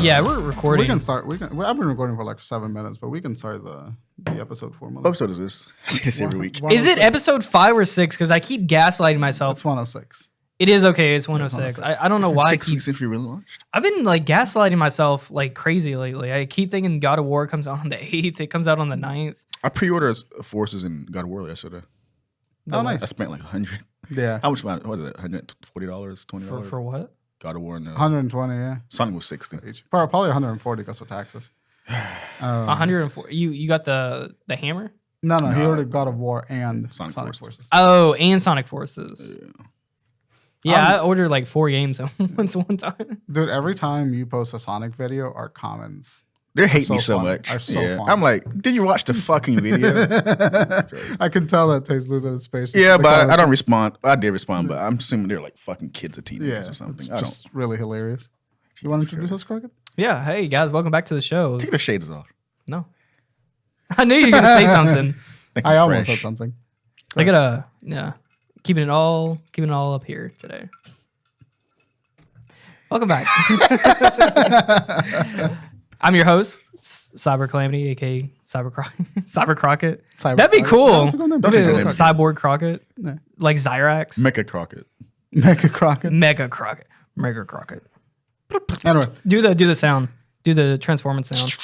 Yeah, we're recording. We can start. I've been recording for like 7 minutes, but we can start the episode 4 minutes. What episode is this? I see this every week. Is it episode 5 or 6? Because I keep gaslighting myself. It's 106. It is okay. It's 106. I don't know why. 6 weeks since we really launched. I've been like gaslighting myself like crazy lately. I keep thinking God of War comes out on the 8th. It comes out on the 9th. I pre-ordered Forces in God of War yesterday. Oh, nice. I spent like $100. Yeah. How much? What is it? $140, $20 For what? God of War. No. 120. Yeah. Sonic was 60. Probably 140 because of taxes. 104. You got the hammer? No. He ordered God of War and Sonic Forces. Oh, and Sonic Forces. Yeah, I ordered like 4 games at once one time. Dude, every time you post a Sonic video, our comments They hate me so much. Are so fun. I'm like, did you watch the fucking video? I can tell that Tate's losing his patience. Yeah, but I don't respond. I did respond, but I'm assuming they're like fucking kids or teenagers or something. It's just really hilarious. You want to introduce us, Crockett? Yeah. Hey guys, welcome back to the show. Take the shades off. No. I knew you were gonna say something. I almost said something. I gotta keeping it all up here today. Welcome back. I'm your host, Cyber Calamity, aka Cyber Crockett. That'd be cool. Cyborg Crockett, like Zyrax. Mecha Crockett. Mega Crockett. Anyway, do the sound. Do the transforming sound.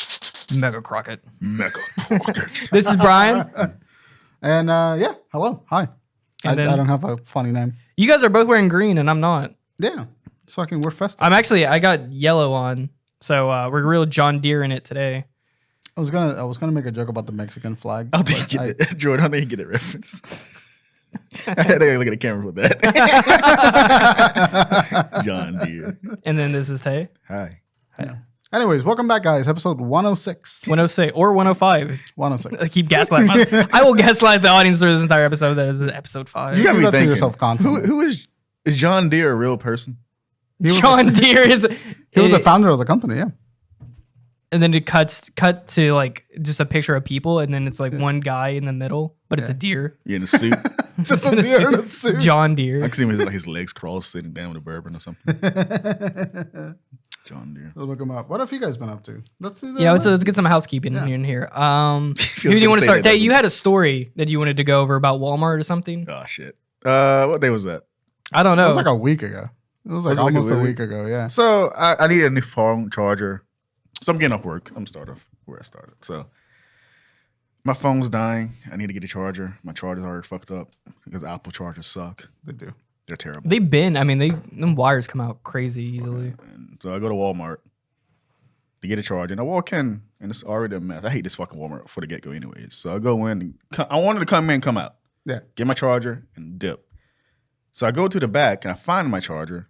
Mega Crockett. This is Bryan. And hello, hi. I don't have a funny name. You guys are both wearing green, and I'm not. Yeah, it's fucking. We're festive. I got yellow on, so we're real John Deere in it today. I was gonna make a joke about the Mexican flag. I don't think you get it. Jordan, I don't think you get it reference. I had to look at the camera for that. John Deere. And then this is Tay. Hi. Yeah. Anyways, welcome back, guys. Episode 106. 106 or 105. 106. I keep gaslighting. I will gaslight the audience through this entire episode. That is episode 5. You got me thinking. Yourself constantly. Who is John Deere a real person? John Deere is. He was the founder of the company. Yeah. And then it cut to like just a picture of people, and then it's like one guy in the middle, but it's a deer. Yeah, in a suit. Just a deer in a suit. John Deere. I can see him with like his legs crossed, sitting down with a bourbon or something. John Deere. Let's look him up. What have you guys been up to? Let's see. Yeah, let's get some housekeeping in here. Who do you want to start? Tay, you had a story that you wanted to go over about Walmart or something. Oh shit. What day was that? I don't know. It was like a week ago. It was like almost a week ago. Yeah. So I need a new phone charger. So I'm getting off work. I'm starting where I started. So my phone's dying. I need to get a charger. My charger's already fucked up because Apple chargers suck. They do. They're terrible. Them wires come out crazy easily. And so I go to Walmart to get a charger. And I walk in, and it's already a mess. I hate this fucking Walmart for the get-go anyways. So I go in. I wanted to come in and come out. Yeah. Get my charger and dip. So I go to the back, and I find my charger.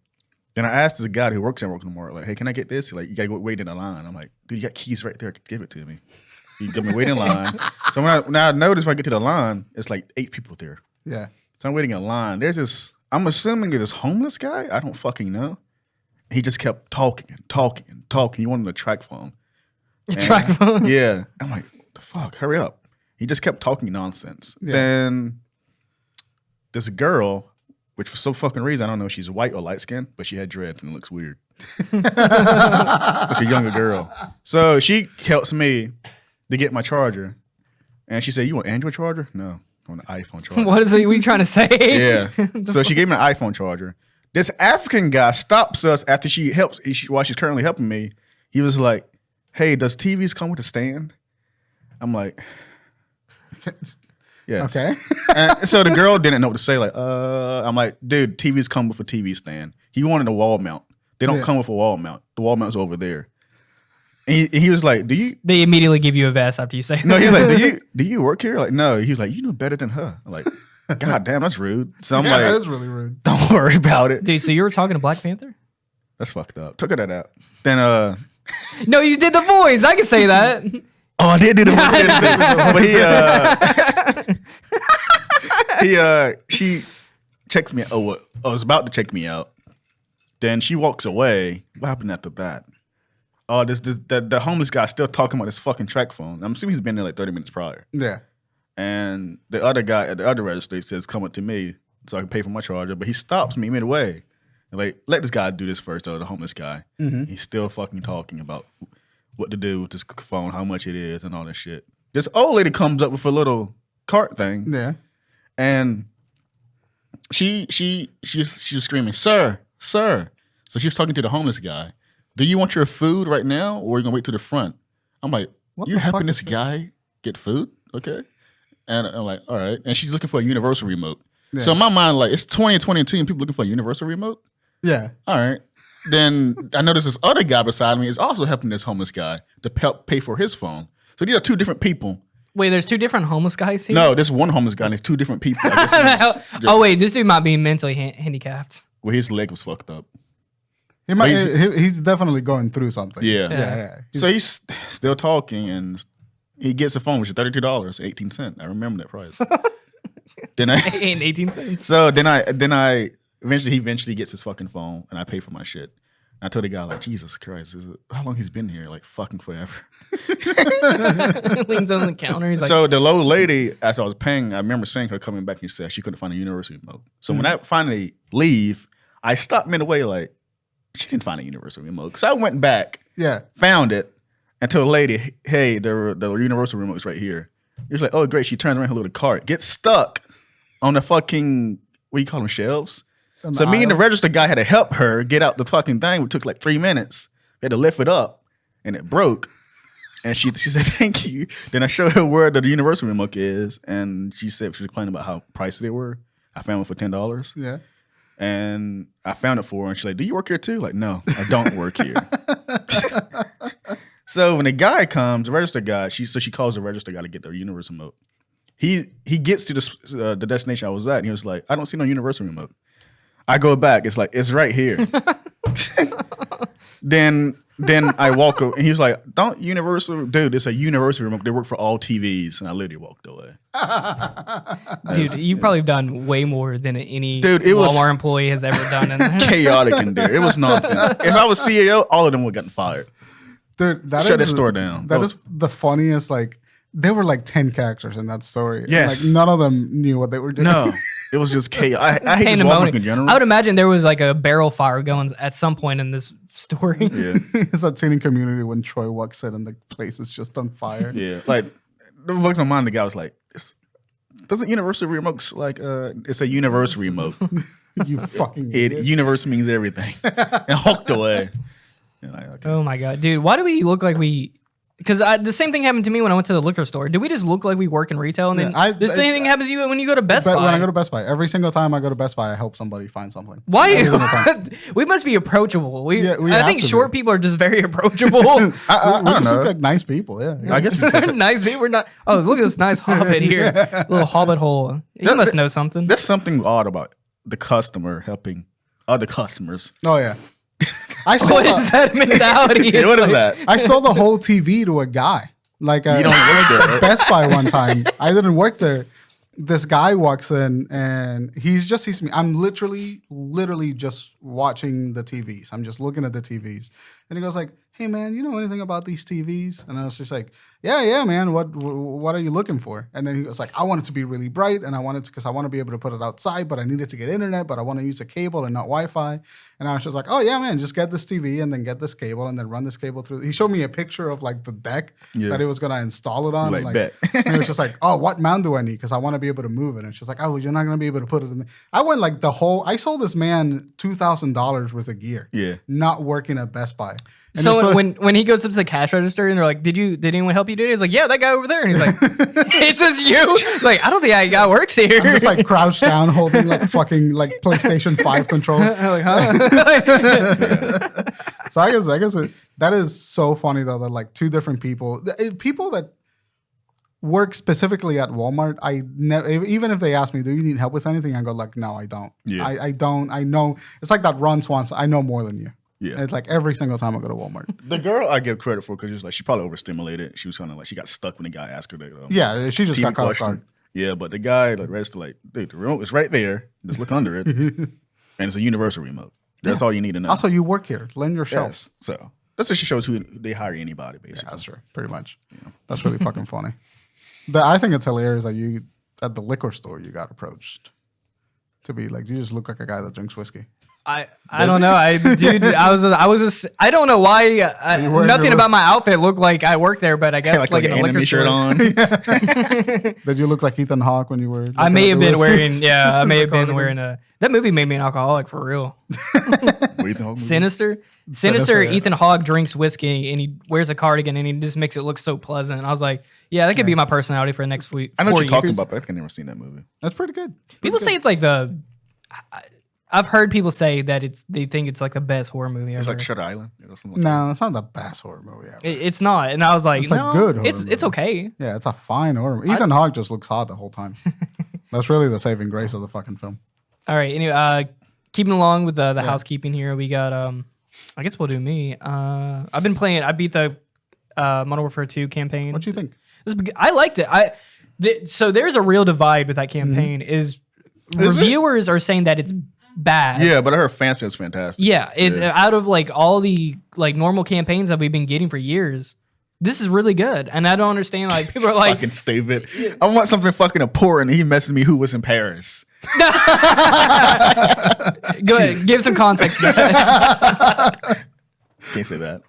Then I asked this guy who works in Walmart, like, hey, can I get this? He's like, you got to wait in the line. I'm like, dude, you got keys right there. Give it to me. He got me waiting in line. So when I notice when I get to the line, it's like 8 people there. Yeah. So I'm waiting in line. There's this, I'm assuming it's this homeless guy. I don't fucking know. He just kept talking and talking and talking. He wanted a track phone. Track phone? Yeah. I'm like, what the fuck? Hurry up. He just kept talking nonsense. Yeah. Then this girl, which for some fucking reason, I don't know if she's white or light skinned, but she had dreads and it looks weird. Like a younger girl. So she helps me to get my charger. And she said, you want an Android charger? No, I want an iPhone charger. What are you trying to say? Yeah. So she gave me an iPhone charger. This African guy stops us after while she's currently helping me. He was like, hey, does TVs come with a stand? I'm like, yes. Okay. And so the girl didn't know what to say. Like, I'm like, dude, TVs come with a TV stand. He wanted a wall mount. They don't come with a wall mount. The wall mount's over there. And he was like, do you? They immediately give you a vest after you say that. No, he's like, do you work here? Like, no. He's like, you know better than her. I'm like, God damn, that's rude. So I'm like, that is really rude. Don't worry about it. Dude, so you were talking to Black Panther? That's fucked up. Took that out. Then no, you did the voice. I can say that. Oh, I did do the voice. But she checks me out. Oh, I was about to check me out. Then she walks away. What happened after that? Oh, the homeless guy still talking about his fucking track phone. I'm assuming he's been there like 30 minutes prior. Yeah. And the other guy at the other register says, come up to me so I can pay for my charger. But he stops me midway. Like, let this guy do this first, though, the homeless guy. Mm-hmm. He's still fucking talking about what to do with this phone, how much it is, and all this shit. This old lady comes up with a little cart thing. Yeah. And she was screaming, sir. So she was talking to the homeless guy. Do you want your food right now, or are you going to wait to the front? I'm like, you're helping this guy get food? Okay. And I'm like, all right. And she's looking for a universal remote. Yeah. So in my mind, like, it's 2022 and people looking for a universal remote? Yeah. All right. Then I noticed this other guy beside me is also helping this homeless guy to help pay for his phone. So these are two different people. Wait, there's two different homeless guys here? No, there's one homeless guy and there's two different people. Wait, this dude might be mentally handicapped. Well, his leg was fucked up. He's definitely going through something. Yeah. So he's still talking and he gets a phone, which is $32.18. I remember that price. Then I 18 cents. So then I eventually gets his fucking phone and I pay for my shit. And I told the guy, like, Jesus Christ, how long he's been here? Like, fucking forever. Leans on the counter. He's like, so the old lady, as I was paying, I remember seeing her coming back and said she couldn't find a universal remote. So when I finally leave, I stopped midway, like, she didn't find a universal remote. So I went back, found it, and told the lady, hey, the universal remote's right here. He was like, oh, great. She turned around her little cart, gets stuck on the fucking, what do you call them, shelves? So me and the register guy had to help her get out the fucking thing. It took like 3 minutes. We had to lift it up, and it broke. And she said, thank you. Then I showed her where the universal remote is, and she said she was complaining about how pricey they were. I found it for $10. Yeah. And I found it for her, and she's like, do you work here too? Like, no, I don't work here. So when the guy comes, the register guy, she calls the register guy to get the universal remote. He gets to the destination I was at, and he was like, I don't see no universal remote. I go back. It's like, it's right here. Then I walk over, and he was like, don't universal, dude, it's a universal remote. They work for all TVs. And I literally walked away. Dude, you've probably done way more than any Walmart employee has ever done. Chaotic in there. It was nonsense. If I was CEO, all of them would have gotten fired. Dude, shut that store down. That is the funniest, like, there were like 10 characters in that story. Yes. Like, none of them knew what they were doing. No. It was just chaos. I hate this Walmart in general. I would imagine there was like a barrel fire going at some point in this story. Yeah. It's that scene in Community when Troy walks in and the place is just on fire. Yeah. Like, the books on mine, the guy was like, doesn't universal remotes, like, it's a universal remote. You fucking idiot. Universe means everything. And walked away. Like, okay. Oh my God. Dude, why do we look like we... Because the same thing happened to me when I went to the liquor store. Did we just look like we work in retail? And then the same thing happens to you when you go to Best Buy. When I go to Best Buy. Every single time I go to Best Buy, I help somebody find something. Why? We must be approachable. I think short people are just very approachable. we just look like nice people, yeah. I guess nice people. We're not... Oh, look at this nice hobbit here. Little hobbit hole. You must know something. There's something odd about the customer helping other customers. Oh, yeah. What is that mentality? What is that? I sold the whole TV to a guy. Like you don't work there, right? Best Buy one time. I didn't work there. This guy walks in and he sees me. I'm literally just watching the TVs. I'm just looking at the TVs. And he goes like, hey man, you know anything about these TVs? And I was just like, yeah, man. What are you looking for? And then he was like, I want it to be really bright, and I want it because I want to be able to put it outside, but I need it to get internet, but I want to use a cable and not Wi-Fi. And I was just like, oh yeah, man, just get this TV and then get this cable and then run this cable through. He showed me a picture of like the deck that he was gonna install it on. Bet. And he was just like, oh, what mount do I need? Because I want to be able to move it. And it's just like, oh, you're not gonna be able to put it in there. I went like I sold this man $2,000 worth of gear. Yeah. Not working at Best Buy. And so when he goes up to the cash register and they're like, did anyone help you today? He's like, yeah, that guy over there. And he's like, it's just you? Like, I don't think that guy works here. I'm just like crouched down holding like fucking like PlayStation 5 controller. Like, huh? So I guess that is so funny though, that like two different people that work specifically at Walmart, even if they ask me, do you need help with anything? I go like, no, I don't. Yeah. I don't. I know. It's like that Ron Swanson. I know more than you. Yeah. It's like every single time I go to Walmart. The girl I give credit for because she probably overstimulated. She was kind of like, she got stuck when the guy asked her that. Yeah, she just got caught off guard. Yeah, but the guy, like, registered, like, dude, the remote is right there. Just look under it. And it's a universal remote. That's all you need to know. Also, you work here. Lend your shelf. Yes. So that just shows who they hire anybody, basically. Yeah, that's true. Pretty much. Yeah. That's really fucking funny. I think it's hilarious that you, at the liquor store, you got approached. To be like, you just look like a guy that drinks whiskey. I don't know. I don't know why. Nothing about my outfit looked like I worked there, but I guess like in a liquor shirt on. Did you look like Ethan Hawke when you were? I may have been wearing. Yeah, I may have been wearing a. That movie made me an alcoholic for real. Sinister. Yeah. Ethan Hawke drinks whiskey and he wears a cardigan and he just makes it look so pleasant. And I was like, yeah, that could be my personality for the next week. I know what you're talking about, but I've never seen that movie. That's pretty good. People say it's like the. I've heard people say that they think it's like the best horror movie ever. It's like Shutter Island. No, it's not the best horror movie ever. It's not. And I was like, it's no, good horror it's okay. Yeah, it's a fine horror movie. Ethan Hawke just looks hot the whole time. That's really the saving grace of the fucking film. All right. Anyway, keeping along with the housekeeping here, we got I guess we'll do me. I've been playing. I beat the Modern Warfare 2 campaign. What do you think? I liked it. So there's a real divide with that campaign. Reviewers are saying that it's bad. Yeah, but I heard fans say it's fantastic. Yeah, it's out of like all the like normal campaigns that we've been getting for years. This is really good, and I don't understand. Like people are like, "Fucking David, I want something fucking important." And he messaged me who was in Paris. Go ahead, give some context. To that. Can't say that.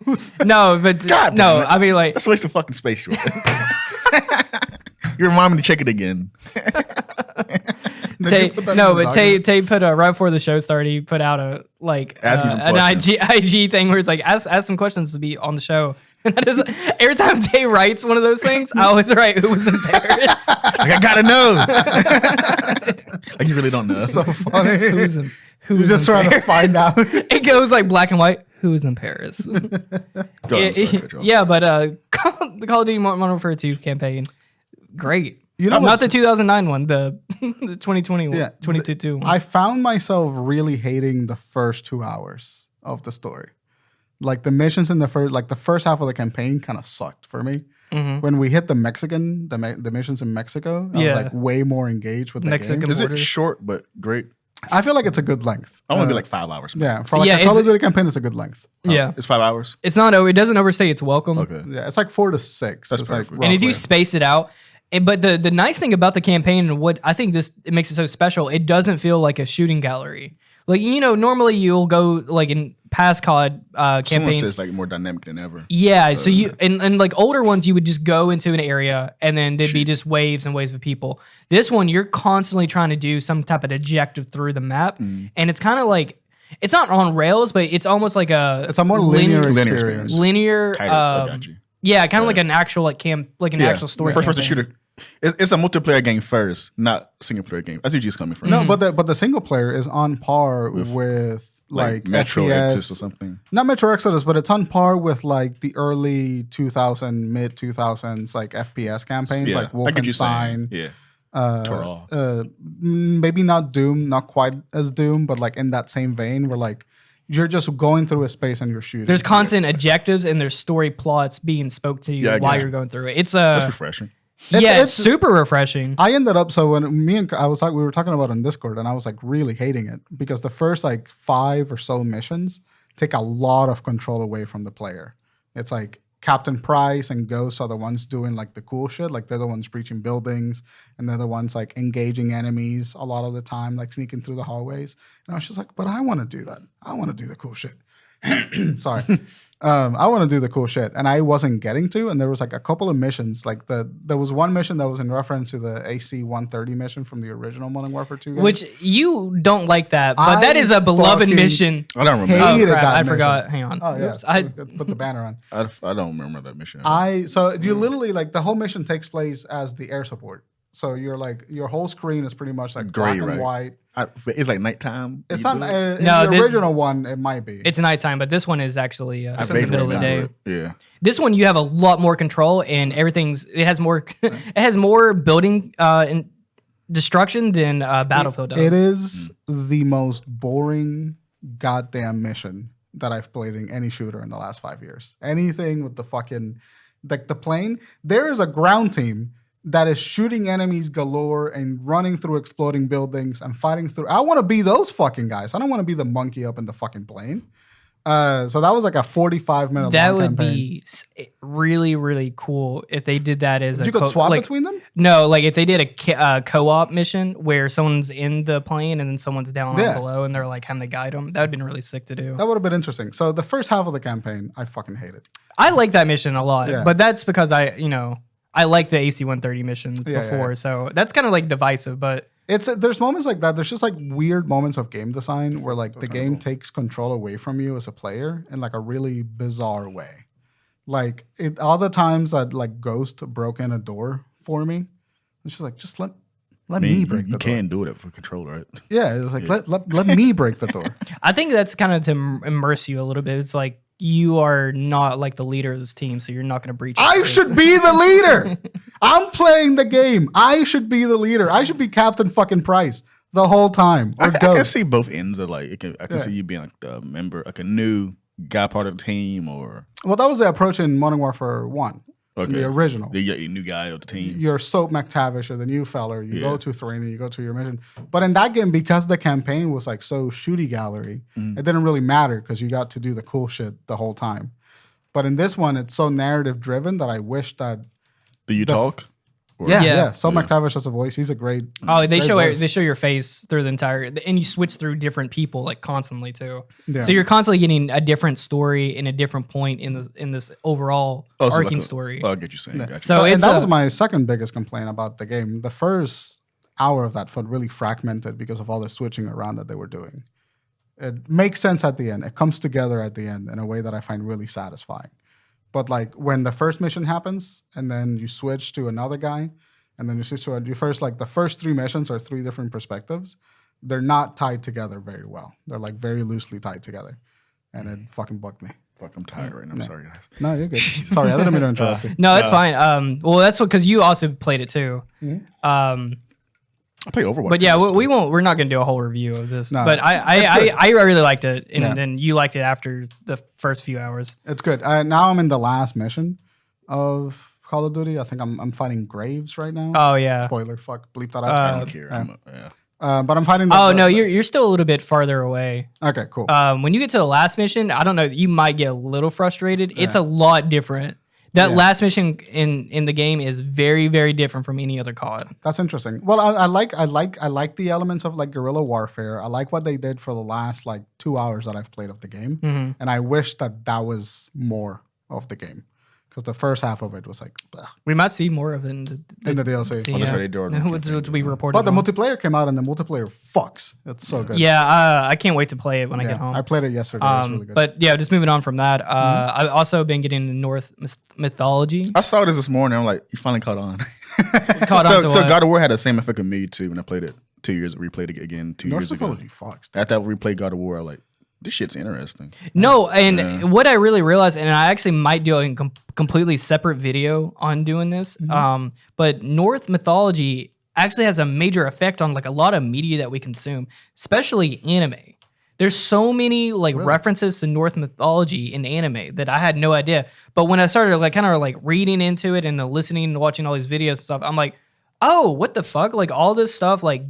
No, but God no, damn it. I mean like that's a waste of fucking space. You remind me to check it again. Tay put right before the show started. He put out an IG thing where it's like ask some questions to be on the show. And every time Tay writes one of those things, I always write who was in Paris. I gotta know. Like you really don't know. That's so funny. Who's just trying to find out. It goes like black and white. Who's in Paris? Yeah, but the Call of Duty Modern Warfare 2 campaign, great. You know, not the 2009 one, the 2020 one, 2022 one. I found myself really hating the first 2 hours of the story. Like the missions in the first half of the campaign kind of sucked for me. Mm-hmm. When we hit the missions in Mexico, I was like way more engaged with the Mexican game. Is it short but great? I feel like it's a good length. I want to be like 5 hours. Yeah, for like a Call of Duty campaign, it's a good length. Yeah, it's 5 hours. It's not. It doesn't overstay its welcome. Okay. Yeah, it's like 4 to 6. That's perfect. And if you space it out. But the nice thing about the campaign and what I think it makes it so special, it doesn't feel like a shooting gallery. Like, you know, normally you'll go like in past COD campaigns. Someone says like more dynamic than ever. Yeah. So you and like older ones, you would just go into an area and then there'd be just waves and waves of people. This one, you're constantly trying to do some type of objective through the map. And it's kind of like, it's not on rails, but it's almost like it's a more linear experience. Linear. I got you. Yeah, kind of like an actual actual story. First person shooter. It's a multiplayer game first, not single player game. That's usually coming from. No, but the single player is on par with like Metro FPS, Exodus or something. Not Metro Exodus, but it's on par with like the early 2000, mid 2000s like FPS campaigns, like Wolfenstein. Maybe not Doom, not quite as Doom, but like in that same vein, where like you're just going through a space and you're shooting. There's constant objectives and there's story plots being spoke to you while you're going through it. It's that's refreshing. It's super refreshing. I ended up when me and we were talking about it on Discord, and I was like really hating it because the first like 5 or so missions take a lot of control away from the player. It's like Captain Price and Ghost are the ones doing like the cool shit, like they're the ones breaching buildings, and they're the ones like engaging enemies a lot of the time, like sneaking through the hallways. And I was just like, but I want to do that. I want to do the cool shit. Sorry. I want to do the cool shit, and I wasn't getting to. And there was like a couple of missions, like there was one mission that was in reference to the AC-130 mission from the original Modern Warfare 2 game. Which you don't like that, but that is a beloved mission. I don't remember. I forgot. Hang on. Oh yeah, I put the banner on. I don't remember that mission. So you literally like the whole mission takes place as the air support. So you're like your whole screen is pretty much like gray, black and white. It's like nighttime. It's not. In the original one, it might be. It's nighttime, but this one is actually it's in the middle of the day. Yeah. This one you have a lot more control, and it has more. It has more building and destruction than Battlefield does. It is the most boring goddamn mission that I've played in any shooter in the last 5 years. Anything with the fucking like the plane. There is a ground team that is shooting enemies galore and running through exploding buildings and fighting through. I want to be those fucking guys. I don't want to be the monkey up in the fucking plane. So that was like a 45-minute That long would campaign. be really, really cool if they did that as you could swap between them? No, like if they did a co-op mission where someone's in the plane and then someone's down below and they're like having to guide them, that would have been really sick to do. That would have been interesting. So the first half of the campaign, I fucking hated. I like that mission a lot, but that's because I like the AC-130 mission before, so that's kind of like divisive, but there's moments like that. There's just like weird moments of game design where like the game takes control away from you as a player in like a really bizarre way. Like all the times that like Ghost broke in a door for me, it's just like let me break the door. You can do it for control, right? Yeah, it was like let me break the door. I think that's kind of to immerse you a little bit. It's like you are not like the leader of this team, so you're not going to breach. I should be the leader. I'm playing the game. I should be the leader. I should be Captain fucking Price the whole time. I can see both ends of like. I can see you being like the member, like a new guy part of the team, or well, that was the approach in Modern Warfare 1. Okay. The original. The new guy of the team. You're Soap McTavish or the new feller. You go to Thrain and you go to your mission. But in that game, because the campaign was like so shooty gallery, it didn't really matter because you got to do the cool shit the whole time. But in this one, it's so narrative driven that I wish that. Do you talk? Yeah. Soap McTavish has a voice. He's a great. Oh, they show your face through the entire, and you switch through different people like constantly too. Yeah. So you're constantly getting a different story in a different point in this overall arcing story. Oh, I get you saying. Yeah. Gotcha. So and that was my second biggest complaint about the game. The first hour of that felt really fragmented because of all the switching around that they were doing. It makes sense at the end. It comes together at the end in a way that I find really satisfying. But like when the first mission happens and then you switch to another guy and then you switch to the first 3 missions are 3 different perspectives. They're not tied together very well. They're like very loosely tied together. And it fucking bugged me. Fuck, I'm tired right now. I'm sorry, guys. No, you're good. Sorry, I didn't mean to interrupt you. No, that's fine. Well, that's because you also played it too. Mm-hmm. I play Overwatch. But yeah, we're not going to do a whole review of this. No, but I really liked it, and then you liked it after the first few hours. It's good. Now I'm in the last mission of Call of Duty. I think I'm fighting Graves right now. Oh yeah. Spoiler. Fuck. Bleep that out. I don't care. But I'm fighting. No, you're still a little bit farther away. Okay, cool. When you get to the last mission, I don't know. You might get a little frustrated. It's a lot different. That last mission in the game is very, very different from any other COD. That's interesting. Well, I like the elements of like guerrilla warfare. I like what they did for the last like 2 hours that I've played of the game, and I wish that was more of the game because the first half of it was like. Bleh. We might see more of it in the DLC. Which we reported. But the multiplayer came out, and the multiplayer fucks. It's so good. Yeah, I can't wait to play it when I get home. I played it yesterday. It was really good. But yeah, just moving on from that, I've also been getting into Norse mythology. I saw this morning. I'm like, you finally caught on. So God of War had the same effect on me too when I played it 2 years. Replayed it again 2 years ago. Fucks. After I replayed God of War, I like. This shit's interesting. No, and what I really realized, and I actually might do a completely separate video on doing this, but Norse mythology actually has a major effect on like a lot of media that we consume, especially anime. There's so many like references to Norse mythology in anime that I had no idea. But when I started like kind of like reading into it and listening and watching all these videos and stuff, I'm like, oh, what the fuck? Like all this stuff, like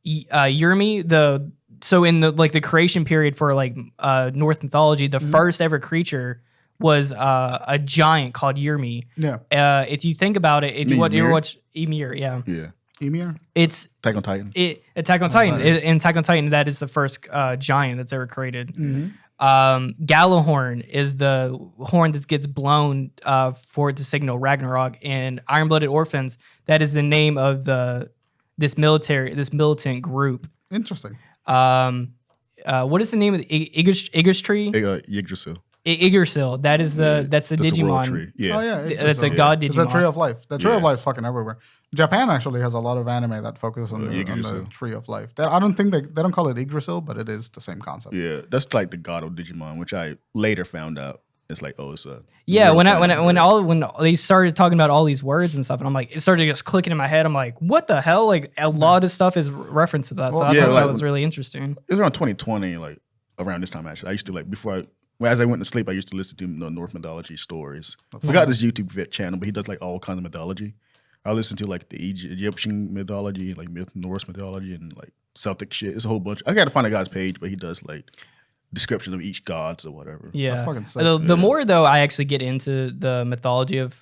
Yrmi, so in the creation period for like Norse mythology, the first ever creature was a giant called Yrmi. Yeah. If you think about it, if you ever watch Ymir, yeah. Ymir? It's Attack on Titan. Attack on Titan. In Attack on Titan, that is the first giant that's ever created. Gallahorn is the horn that gets blown for it to signal Ragnarok. And Iron-Blooded Orphans, that is the name of this militant group. Interesting. What is the name of the Yggdrasil? Yggdrasil. Yggdrasil. That's the Digimon. Tree. Yeah. Oh yeah. That's a god Digimon. It's a Tree of Life. The Tree of Life fucking everywhere. Japan actually has a lot of anime that focuses on the Tree of Life. I don't think they don't call it Yggdrasil, but it is the same concept. Yeah, that's like the god of Digimon, which I later found out. It's like, oh, it's a when they started talking about all these words and stuff, and I'm like, it started just clicking in my head. I'm like, what the hell? Like a lot of stuff is reference to that. So I thought that was really interesting. It was around 2020, like around this time actually. I used to like as I went to sleep, I used to listen to Norse mythology stories. I forgot this YouTube channel, but he does like all kinds of mythology. I listen to like the Egyptian mythology, like Norse mythology, and like Celtic shit. It's a whole bunch. I got to find a guy's page, but he does like descriptions of each gods or whatever. Yeah. The more though I actually get into the mythology of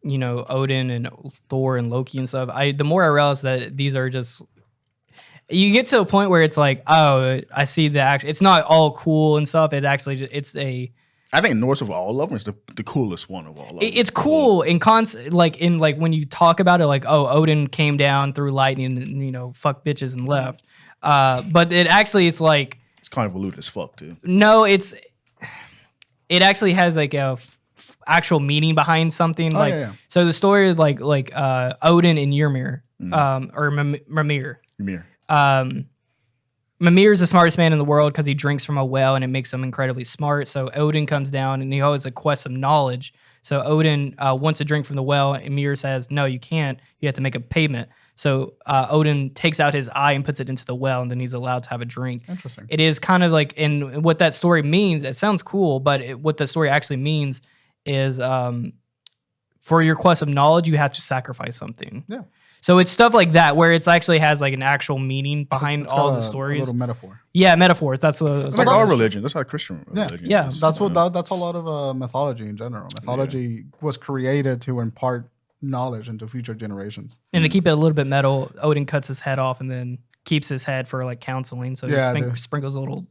Odin and Thor and Loki and stuff, the more I realize that these are just, you get to a point where it's like, oh, I see the action. It's not all cool and stuff. It actually, I think Norse of all of them is the coolest one of all of them. It's cool in when you talk about it, like, oh, Odin came down through lightning and, fuck bitches and left. But it's like, it's convoluted as fuck too. No, it actually has like a actual meaning behind something. So the story is like Odin and Ymir, or Mimir. Mimir is the smartest man in the world because he drinks from a well and it makes him incredibly smart. So Odin comes down and he always requests some knowledge. So Odin wants to drink from the well, and Ymir says, no, you can't. You have to make a payment. So Odin takes out his eye and puts it into the well, and then he's allowed to have a drink. Interesting. It is kind of like, and what that story means, it sounds cool, but what the story actually means is for your quest of knowledge, you have to sacrifice something. Yeah. So it's stuff like that where it actually has like an actual meaning behind all the stories. A little metaphor. Yeah, metaphors. It's like our religion. That's how Christian religion. Yeah, that's a lot of mythology in general. Mythology was created to impart knowledge into future generations. And to keep it a little bit metal, Odin cuts his head off and then keeps his head for like counseling. So he sprinkles a little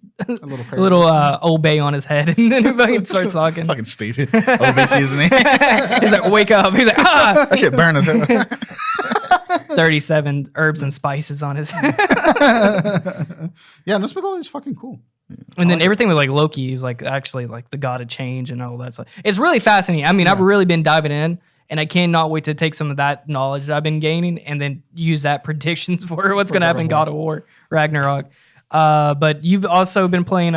Old Bay on his head, and then he fucking starts talking. Fucking Steven. Old Bay seasoning. He's like, wake up. He's like, ah. That shit burn his head. 37 herbs and spices on his head. Yeah, Norse mythology is fucking cool. And then everything with like Loki is like actually like the god of change and all that stuff. It's really fascinating. I mean, I've really been diving in, and I cannot wait to take some of that knowledge that I've been gaining and then use that predictions for what's going to happen in God of War, Ragnarok. But you've also been playing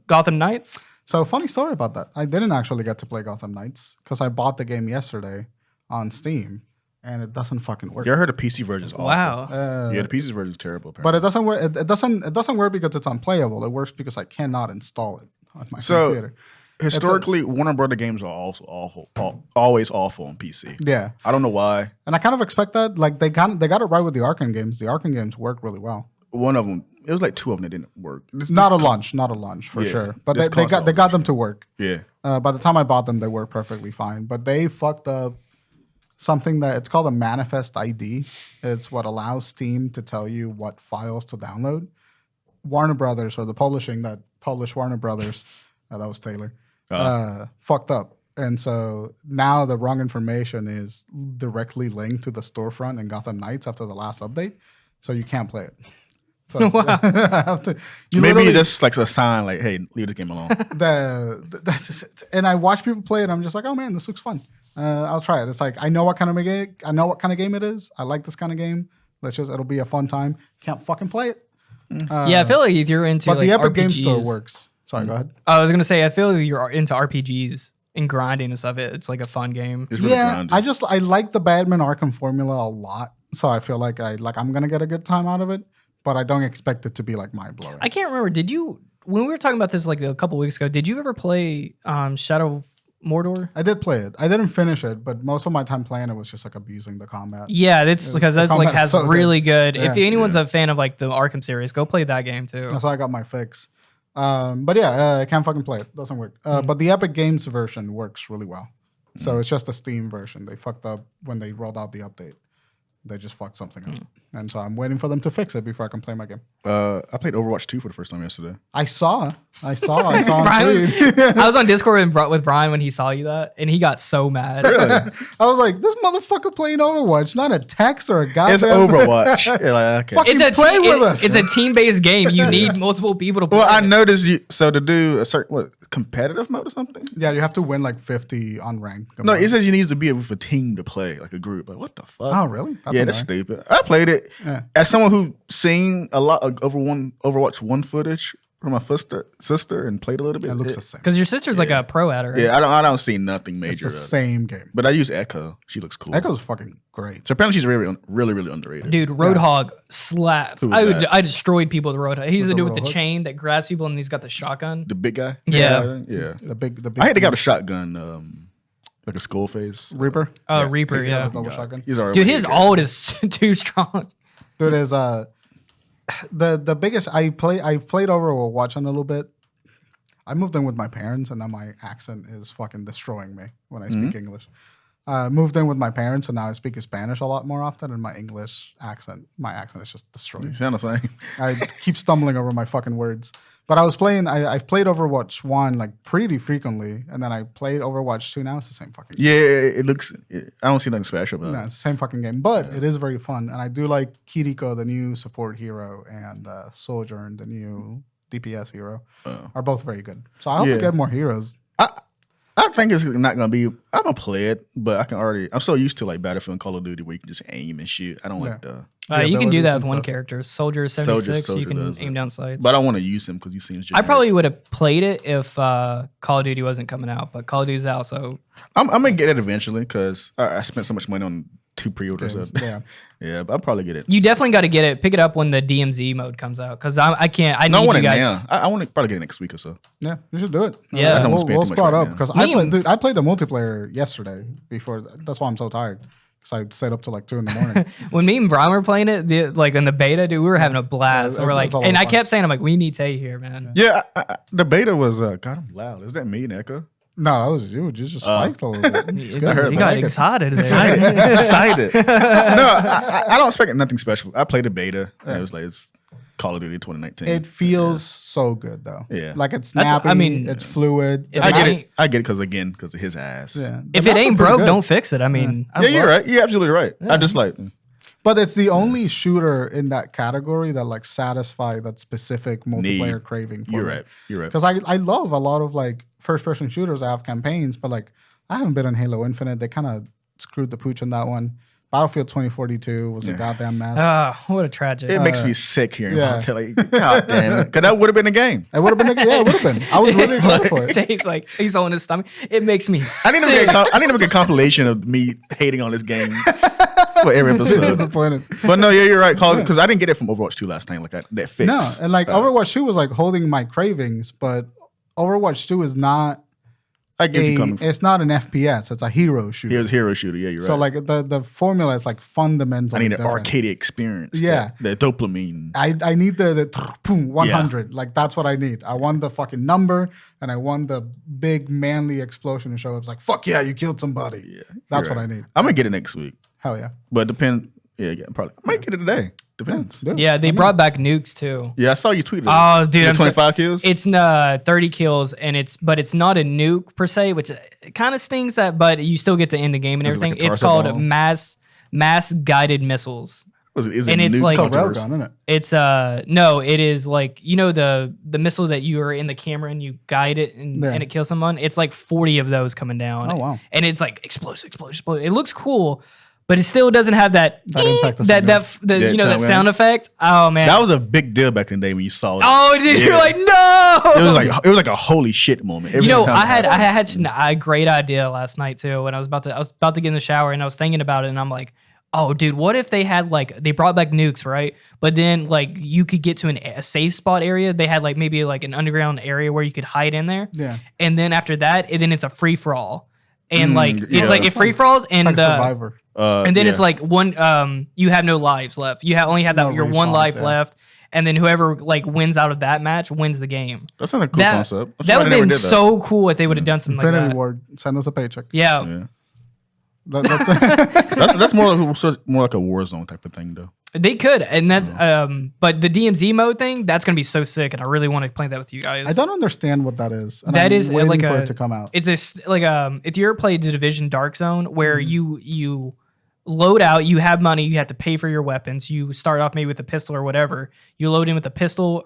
Gotham Knights. So funny story about that. I didn't actually get to play Gotham Knights because I bought the game yesterday on Steam. And it doesn't fucking work. You heard the PC version is awful. Wow. The PC version is terrible. Apparently. But it doesn't work. It doesn't work because it's unplayable. It works because I cannot install it on my computer. Historically, Warner Brother games are also awful, always awful on PC. Yeah, I don't know why. And I kind of expect that. Like they got it right with the Arkham games. The Arkham games work really well. One of them, it was like two of them that didn't work. Not a launch for sure. But they got them to work. Yeah. By the time I bought them, they worked perfectly fine. But they fucked up something that it's called a manifest ID. It's what allows Steam to tell you what files to download. Warner Brothers, or the publishing that published Warner Brothers, that was Taylor, fucked up. And so now the wrong information is directly linked to the storefront in Gotham Knights after the last update. So you can't play it. So wow. Maybe that's like a sign like, hey, leave the game alone. And I watch people play it. I'm just like, oh man, this looks fun. I'll try it. It's like I know what kind of game it is. I like this kind of game. It'll be a fun time. Can't fucking play it. I feel like you're into but like the Epic RPGs. Game Store works. Sorry, go ahead. I was gonna say I feel like you're into RPGs and grinding and stuff. It's like a fun game. It's really grinding. I like the Batman Arkham formula a lot. So I feel like I'm gonna get a good time out of it. But I don't expect it to be like mind blowing. I can't remember. Did you, when we were talking about this like a couple weeks ago, did you ever play Shadow of Mordor? I did play it. I didn't finish it, but most of my time playing it was just like abusing the combat. Yeah, that's because that's like has so really good. Yeah. If anyone's a fan of like the Arkham series, go play that game too. That's how I got my fix. But yeah, I can't fucking play it. Doesn't work. But the Epic Games version works really well. So it's just the Steam version. They fucked up when they rolled out the update. They just fucked something up. And so I'm waiting for them to fix it before I can play my game. I played Overwatch 2 for the first time yesterday. I saw Brian, I was on Discord with Bryan when he saw you that, and he got so mad. Really? I was like, this motherfucker playing Overwatch, not a text or a goddamn. It's Overwatch. You're like, okay. It's a team-based game. You need multiple people to play. Well, I noticed you. So to do a certain competitive mode or something. Yeah, you have to win like 50 on rank. No, it says you need to be with a team to play, like a group. Like what the fuck? Oh, really? That's stupid. I played it as someone who seen a lot of Overwatch 1 footage from my sister and played a little bit. It looks the same. Because your sister's like a pro at it, right? Yeah, I don't see nothing major. It's the same game. But I use Echo. She looks cool. Echo's fucking great. So apparently she's really, really underrated. Dude, Roadhog slaps. I destroyed people with Roadhog. He's the dude with the Roadhog? chain that grabs people and he's got the shotgun. The big guy? Yeah. Yeah. The big. I had to get a shotgun, like a skull face. Reaper. Oh, Reaper, Yeah, yeah. the double shotgun. He's already Dude, his ult is too strong. Dude, is the biggest. I've played Overwatch a little bit. I moved in with my parents, and now my accent is fucking destroying me when I speak English. Moved in with my parents, and now I speak Spanish a lot more often, and my accent is just destroyed. You sound the same. I keep stumbling over my fucking words. But I was playing, I've played Overwatch 1 like pretty frequently, and then I played Overwatch 2. Now it's the same fucking game. Yeah, it looks, I don't see nothing special about No, it. it's the same fucking game, but it is very fun. And I do like Kiriko, the new support hero, and Sojourn, the new DPS hero, are both very good. So I hope we get more heroes. I think it's not gonna be. I'm gonna play it, but I'm so used to like Battlefield and Call of Duty where you can just aim and shoot. I don't like the. You can do that with one character. Soldier 76, you can aim down sights. But I want to use him because he seems generic. I probably would have played it if Call of Duty wasn't coming out, but Call of Duty's out, so. I'm gonna get it eventually because I spent so much money on 2 pre-orders. Yeah, but I'll probably get it. You definitely got to get it. Pick it up when the DMZ mode comes out because I can't. I want need you it guys. now. I want to probably get it next week or so. Yeah, you should do it. Yeah. We'll squad up because I played the multiplayer yesterday before. That's why I'm so tired. Because I stayed up till like 2 a.m. When me and Bryan were playing it, like in the beta, dude, we were having a blast. We're like, and I kept saying, I'm like, we need Tay here, man. Yeah, the beta was. God, I'm loud. Is that me and Echo? No, that was you. You just spiked a little bit. He got excited. Excited. No, I don't expect nothing special. I played the beta. And it was like it's Call of Duty 2019. It feels so good though. Yeah, like it's snappy. It's fluid. I get it. I get it because of his ass. Yeah. If it ain't broke, don't fix it. I mean, you're right. You're absolutely right. I just like. But it's the only shooter in that category that like satisfy that specific multiplayer craving. For You're me. right. You're right. Because I love a lot of like first person shooters. I have campaigns, but like I haven't been on Halo Infinite. They kind of screwed the pooch on that one. Battlefield 2042 was a goddamn mess. What a tragedy. It makes me sick hearing about that. Like, God damn it. Because that would have been a game. It would have been. Yeah, it would have been. I was really excited for it. He's on his stomach. It makes me sick. I need to make a compilation of me hating on this game for every episode. Disappointed. But no, yeah, you're right. Because I didn't get it from Overwatch 2 last time. Like that fix. No, and like Overwatch 2 was like holding my cravings, but Overwatch 2 is not. I get you coming from. It's not an FPS. It's a hero shooter. Here's a hero shooter. Yeah, you're right. So like the formula is like fundamentally I need an different. arcade experience. Yeah. The dopamine. I need the boom 100. Like that's what I need. I want the fucking number and I want the big manly explosion to show up. It's like fuck yeah, you killed somebody. Yeah, that's what I need. I'm gonna get it next week. Hell yeah. But depend. Yeah, probably. I might get it today. Depends. Yeah, they brought back nukes too. Yeah, I saw you tweeted. Oh, dude, 25 kills. It's 30 kills, and it's not a nuke per se, which kind of stings that, but you still get to end the game and everything. It's called mass guided missiles. Is and it's like railgun, isn't it? It's no, it is like the missile that you are in the camera and you guide it and it kills someone. It's like 40 of those coming down. Oh wow! And it's like explosive. It looks cool. But it still doesn't have that impact that sound effect. Oh man, that was a big deal back in the day when you saw it. Oh, dude, you're like no. It was like a holy shit moment. I had a great idea last night too. When I was about to get in the shower and I was thinking about it and I'm like, oh, dude, what if they had like they brought back nukes, right? But then like you could get to a safe spot area. They had like maybe like an underground area where you could hide in there. Yeah. And then after that, then it's a free for all. And it's like it free for alls and it's like Survivor. And then it's like one you have no lives left. You only have your one life left. And then whoever like wins out of that match wins the game. That's not a cool concept. That would have been so cool if they would have done something Infinity like that. Ward, send us a paycheck. Yeah. That's more like a Warzone type of thing though. They could, and that's but the DMZ mode thing, that's gonna be so sick, and I really want to play that with you guys. I don't understand what that is. And that I'm is waiting like for it to come out. It's if you ever played the Division Dark Zone, where you load out, you have money, you have to pay for your weapons. You start off maybe with a pistol or whatever. You load in with a pistol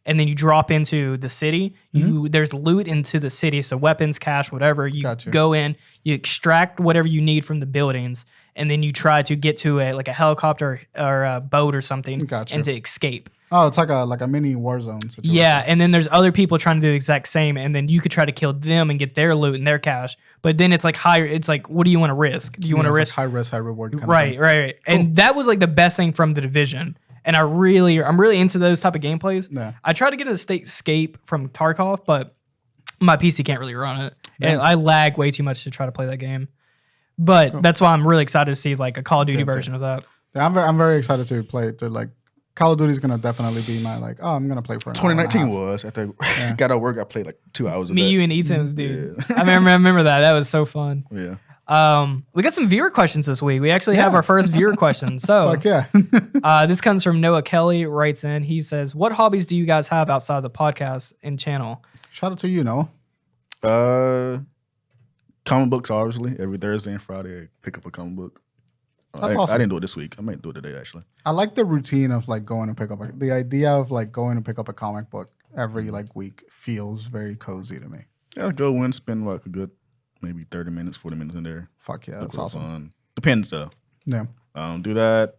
and then you drop into the city. There's loot into the city, so weapons, cash, whatever. You go in, you extract whatever you need from the buildings, and then you try to get to a helicopter or a boat or something and to escape. Oh, it's like a mini Warzone situation. Yeah, and then there's other people trying to do the exact same, and then you could try to kill them and get their loot and their cash. But then it's like higher. It's like, what do you want to risk? Do you want to risk high risk, high reward? Kind right. Cool. And that was like the best thing from the Division. And I'm really into those type of gameplays. Yeah. I tried to get an escape from Tarkov, but my PC can't really run it. And I lag way too much to try to play that game. But that's why I'm really excited to see like a Call of Duty version of that. Yeah, I'm very excited to play it. To like Call of Duty is gonna definitely be my like. Oh, I'm gonna play for an 2019 was. After got out of work, I played like 2 hours. Me, you, and Ethan, dude. Yeah. I remember that. That was so fun. Yeah. We got some viewer questions this week. We actually have our first viewer question. So, Fuck yeah. this comes from Noah Kelly. Writes in. He says, "What hobbies do you guys have outside the podcast and channel?" Shout out to you, Noah. Comic books, obviously. Every Thursday and Friday, I pick up a comic book. That's awesome. I didn't do it this week. I might do it today, actually. I like the routine of like going to pick up the idea of like going to pick up a comic book every like week feels very cozy to me. Yeah, I'll go in, spend like a good maybe 30 minutes, 40 minutes in there. Fuck yeah, that's awesome. Fun. Depends though. Yeah. Do that.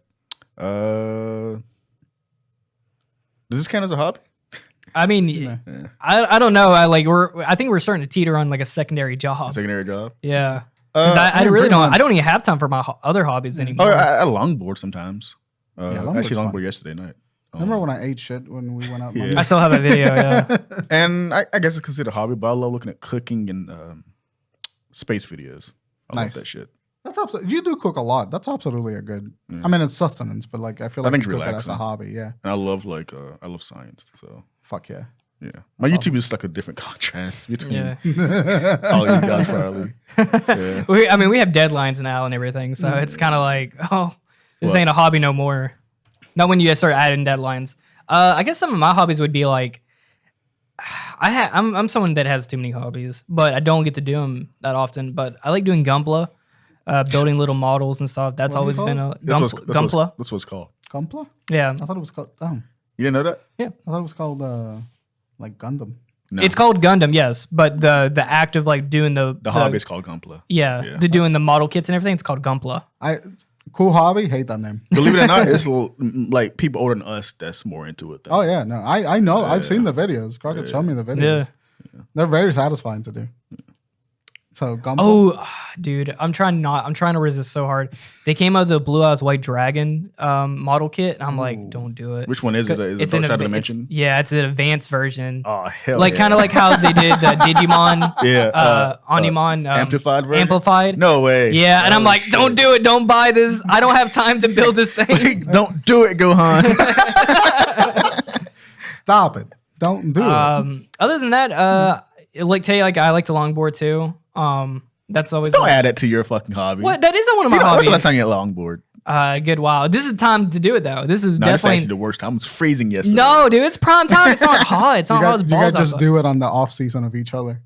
Does this count as a hobby? I mean, Yeah. I don't know. I think we're starting to teeter on like a secondary job. Secondary job? Yeah. I really don't. much. I don't even have time for my other hobbies anymore. Oh, I longboard sometimes. longboard's Actually, fun. longboard yesterday night. Remember when I ate shit when we went out? Yeah. Monday? I still have a video. Yeah. And I guess it's considered a hobby, but I love looking at cooking and space videos. I love Nice. that shit. That's absolutely. You do cook a lot. That's absolutely a good. Yeah. I mean, it's sustenance, but like I feel like think you it's cook it as a relaxing. hobby. Yeah. And I love I love science. So Fuck yeah. yeah, my YouTube is like a different contrast between Yeah. all you guys probably. Yeah. We have deadlines now and everything, so it's kind of like, this What? ain't a hobby no more. Not when you start adding deadlines. I guess some of my hobbies would be like, I'm someone that has too many hobbies, but I don't get to do them that often. But I like doing Gunpla, building little models and stuff. That's What do you always call been it? a Gunpla. That's what it's called. Gunpla? Yeah, I thought it was called. Oh, You didn't know that? yeah. I thought it was called like Gundam. No. It's called Gundam, yes, but the act of like doing the hobby is called Gunpla. Yeah, doing the model kits and everything. It's called Gunpla. Cool hobby. Hate that name. Believe it or not, it's like people older than us that's more into it. Oh yeah, no, I know. I've seen the videos. Crockett showed me the videos. Yeah. They're very satisfying to do. So Gunpla. Oh, dude, I'm trying to resist so hard. They came out with the Blue Eyes White Dragon model kit, and I'm like, don't do it. Which one is it? Is it an Dark Side of adva- Dimension? Yeah, it's an advanced version. Oh hell, Like yeah. kind of like how they did the Digimon, Onimon, amplified version. amplified. No way. Yeah, and I'm like, shit. don't do it. Don't buy this. I don't have time to build this thing. Don't do it, Gohan. Stop it! Don't do it. Other than that, I like to longboard too. That's always Don't add it to your fucking hobby. what that is one of my What's hobbies. the last time you had longboard? Good while. This is the time to do it though. This is No, this is definitely actually the worst time. It was freezing yesterday. no, dude. It's prime time. It's not hot. It's not hot as You balls guys just outside. do it on the off season of each other.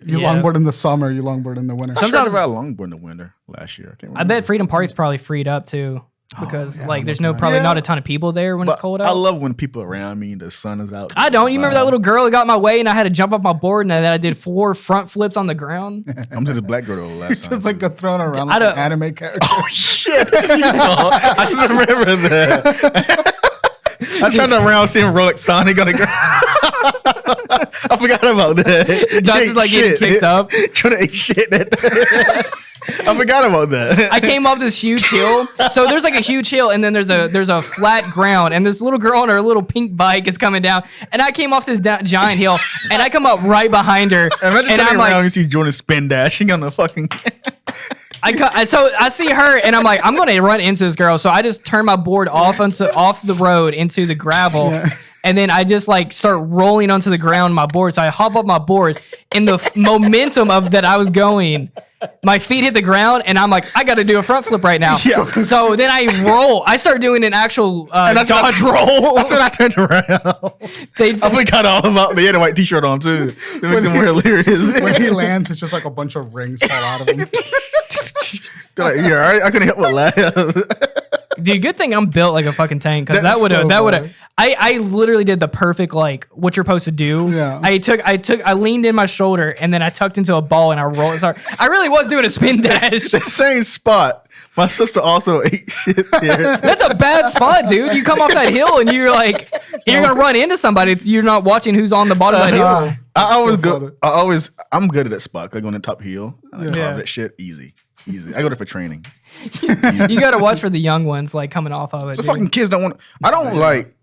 You Yeah. longboard in the summer. You longboard in the winter. I tried Sometimes- about longboard in the winter last year. I can't I remember. bet Freedom Park's probably freed up too, because yeah, like I'm there's looking no at it. probably Yeah. not a ton of people there when it's But cold I out. love when people around me, the sun is out. I don't. You remember that little girl that got in my way and I had to jump off my board and then I did 4 front flips on the ground? I'm just a black girl the last time. Just like a thrown around I like an don't- anime character. Oh shit! I just remember that. I turned around seeing Rolex Sonic on the ground. I forgot about that. Dust is like getting kicked up. Trying to eat shit. I forgot about that. I came off this huge hill. So there's like a huge hill, and then there's a flat ground, and this little girl on her little pink bike is coming down, and I came off this giant hill, and I come up right behind her, Imagine and turning I'm around like, and see Jordan spin dashing on the fucking. so I see her, and I'm like, I'm gonna run into this girl, so I just turn my board off the road into the gravel. Yeah. And then I just like start rolling onto the ground my board. So I hop up my board in the momentum of that I was going. My feet hit the ground and I'm like, I got to do a front flip right now. Yeah. So then I roll. I start doing an actual that's what dodge roll. That's when I turned around. I forgot all about. They had a white T-shirt on too. It makes it more hilarious. When he lands, it's just like a bunch of rings fall out of him. Like, yeah, all right. I couldn't help but laugh. Dude, good thing I'm built like a fucking tank because That's that would have. so I literally did the perfect like what you're supposed to do. Yeah. I leaned in my shoulder and then I tucked into a ball and I rolled. Sorry, I really was doing a spin dash. The same spot. My sister also ate shit there. That's a bad spot, dude. You come off that hill and you're like, you're gonna run into somebody. You're not watching who's on the bottom of that hill. I always So go. funny. I'm good at that spot. Like on the top hill. I Yeah. carve that shit easy. I go there for training. You gotta watch for the young ones like coming off of it. So dude. fucking kids don't want. I don't like.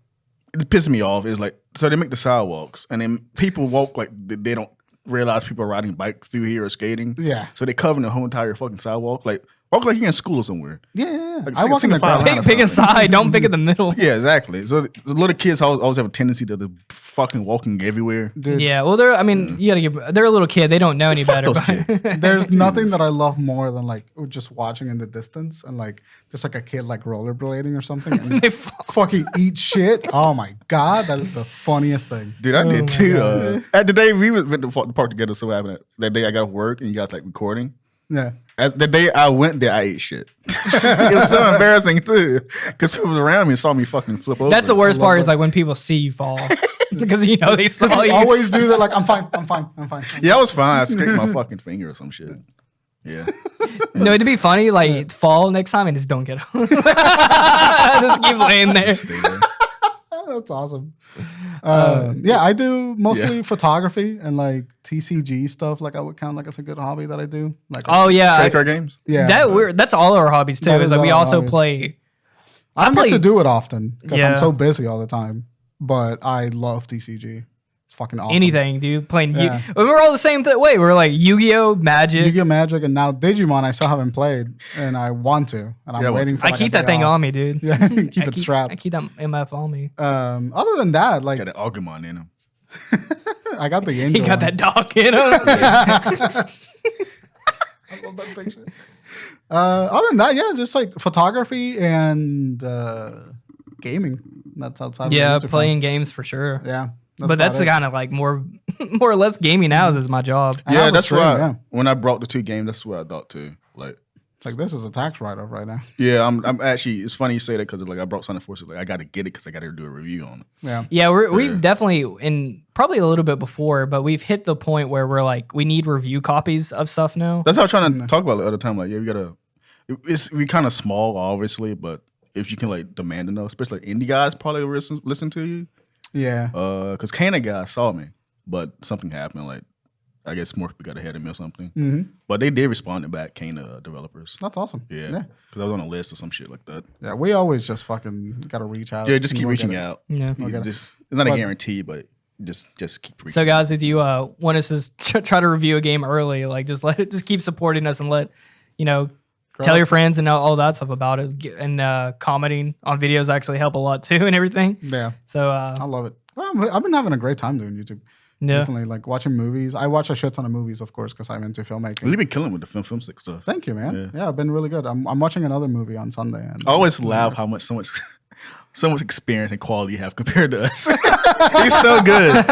It pisses me off. Is like so they make the sidewalks and then people walk like they don't realize people are riding bikes through here or skating. Yeah. So they cover the whole entire fucking sidewalk. Like Walk like you're in school or somewhere. Yeah. Like I walk in the crowd. Pick a side. Don't pick in the middle. Yeah, exactly. So the little kids always have a tendency to fucking walking everywhere. Dude. Yeah, well, they're a little kid. They don't know any better. Those kids. There's nothing that I love more than like just watching in the distance and like just like a kid like rollerblading or something and They fall. fucking eat shit. Oh my God, that is the funniest thing. Dude, I did too. At the day we went to the park together, so what happened that day I got off work and you guys like recording. Yeah. The day I went there, I ate shit. It was so embarrassing too, because people around me saw me fucking flip over. That's the worst part is like when people see you fall because they saw you. Always do that. Like I'm fine. Yeah, I was fine. I scraped my fucking finger or some shit. Yeah. No, it'd be funny. Like fall next time and just don't get up. Just keep laying there. Stay there. That's awesome. Yeah, I do mostly photography and like TCG stuff. Like I would count like as a good hobby that I do. Like Trading card games. Yeah, that's all our hobbies too. That Is is that we all our also hobbies. play. I don't play- get to do it often because Yeah. I'm so busy all the time. But I love TCG. It's fucking awesome. Anything, dude. Playing. Yeah. We're all the same way. We're like Yu-Gi-Oh, Magic. Yu-Gi-Oh! Magic and now Digimon. I still haven't played, and I want to, and I'm Yeah, waiting for. I like, keep a that day thing off. on me, dude. Yeah, keep it strapped. I keep that MF on me. Other than that, like Got an Agumon in him. I got the He angel. got one. that dog in him. I love that picture. Other than that, yeah, just like photography and gaming. That's outside. Yeah, of the playing games for sure. Yeah, But that's the kind of like more or less gaming hours is my job. And Yeah, was a that's stream, why yeah. when I brought the two games, that's what I thought too. Like, It's like this is a tax write-off right now. yeah, I'm actually. It's funny you say that because like I brought Sonic Forces. Like I got to get it because I got to do a review on it. Yeah, Yeah, we've definitely, and probably a little bit before, but we've hit the point where we're like, we need review copies of stuff now. That's how I'm trying to talk about it the other time. Like, yeah, we gotta. We kind of small, obviously, but if you can like demand enough, especially like indie guys, probably will listen to you. yeah. Because Kana guy saw me, but something happened. Like, I guess more people got ahead of me or something. Mm-hmm. But they did respond back, Kana developers. That's awesome. Yeah, yeah, because I was on a list or some shit like that. yeah. We always just fucking gotta reach out. Yeah, just and keep we'll reaching get it. out. Yeah. You Okay. just, it's not a But- guarantee, but just keep reaching. So guys, if you want us to try to review a game early, like just keep supporting us and let, tell your friends and all that stuff about it. And commenting on videos actually help a lot too and everything. Yeah, So I love it. I've been having a great time doing YouTube yeah. recently, like watching movies. I watch a shit ton of movies, of course, because I'm into filmmaking. You've been killing with the film stick stuff. Thank you, man. Yeah, I've been really good. I'm watching another movie on Sunday. And I always laugh how much so much experience and quality you have compared to us. He's so good.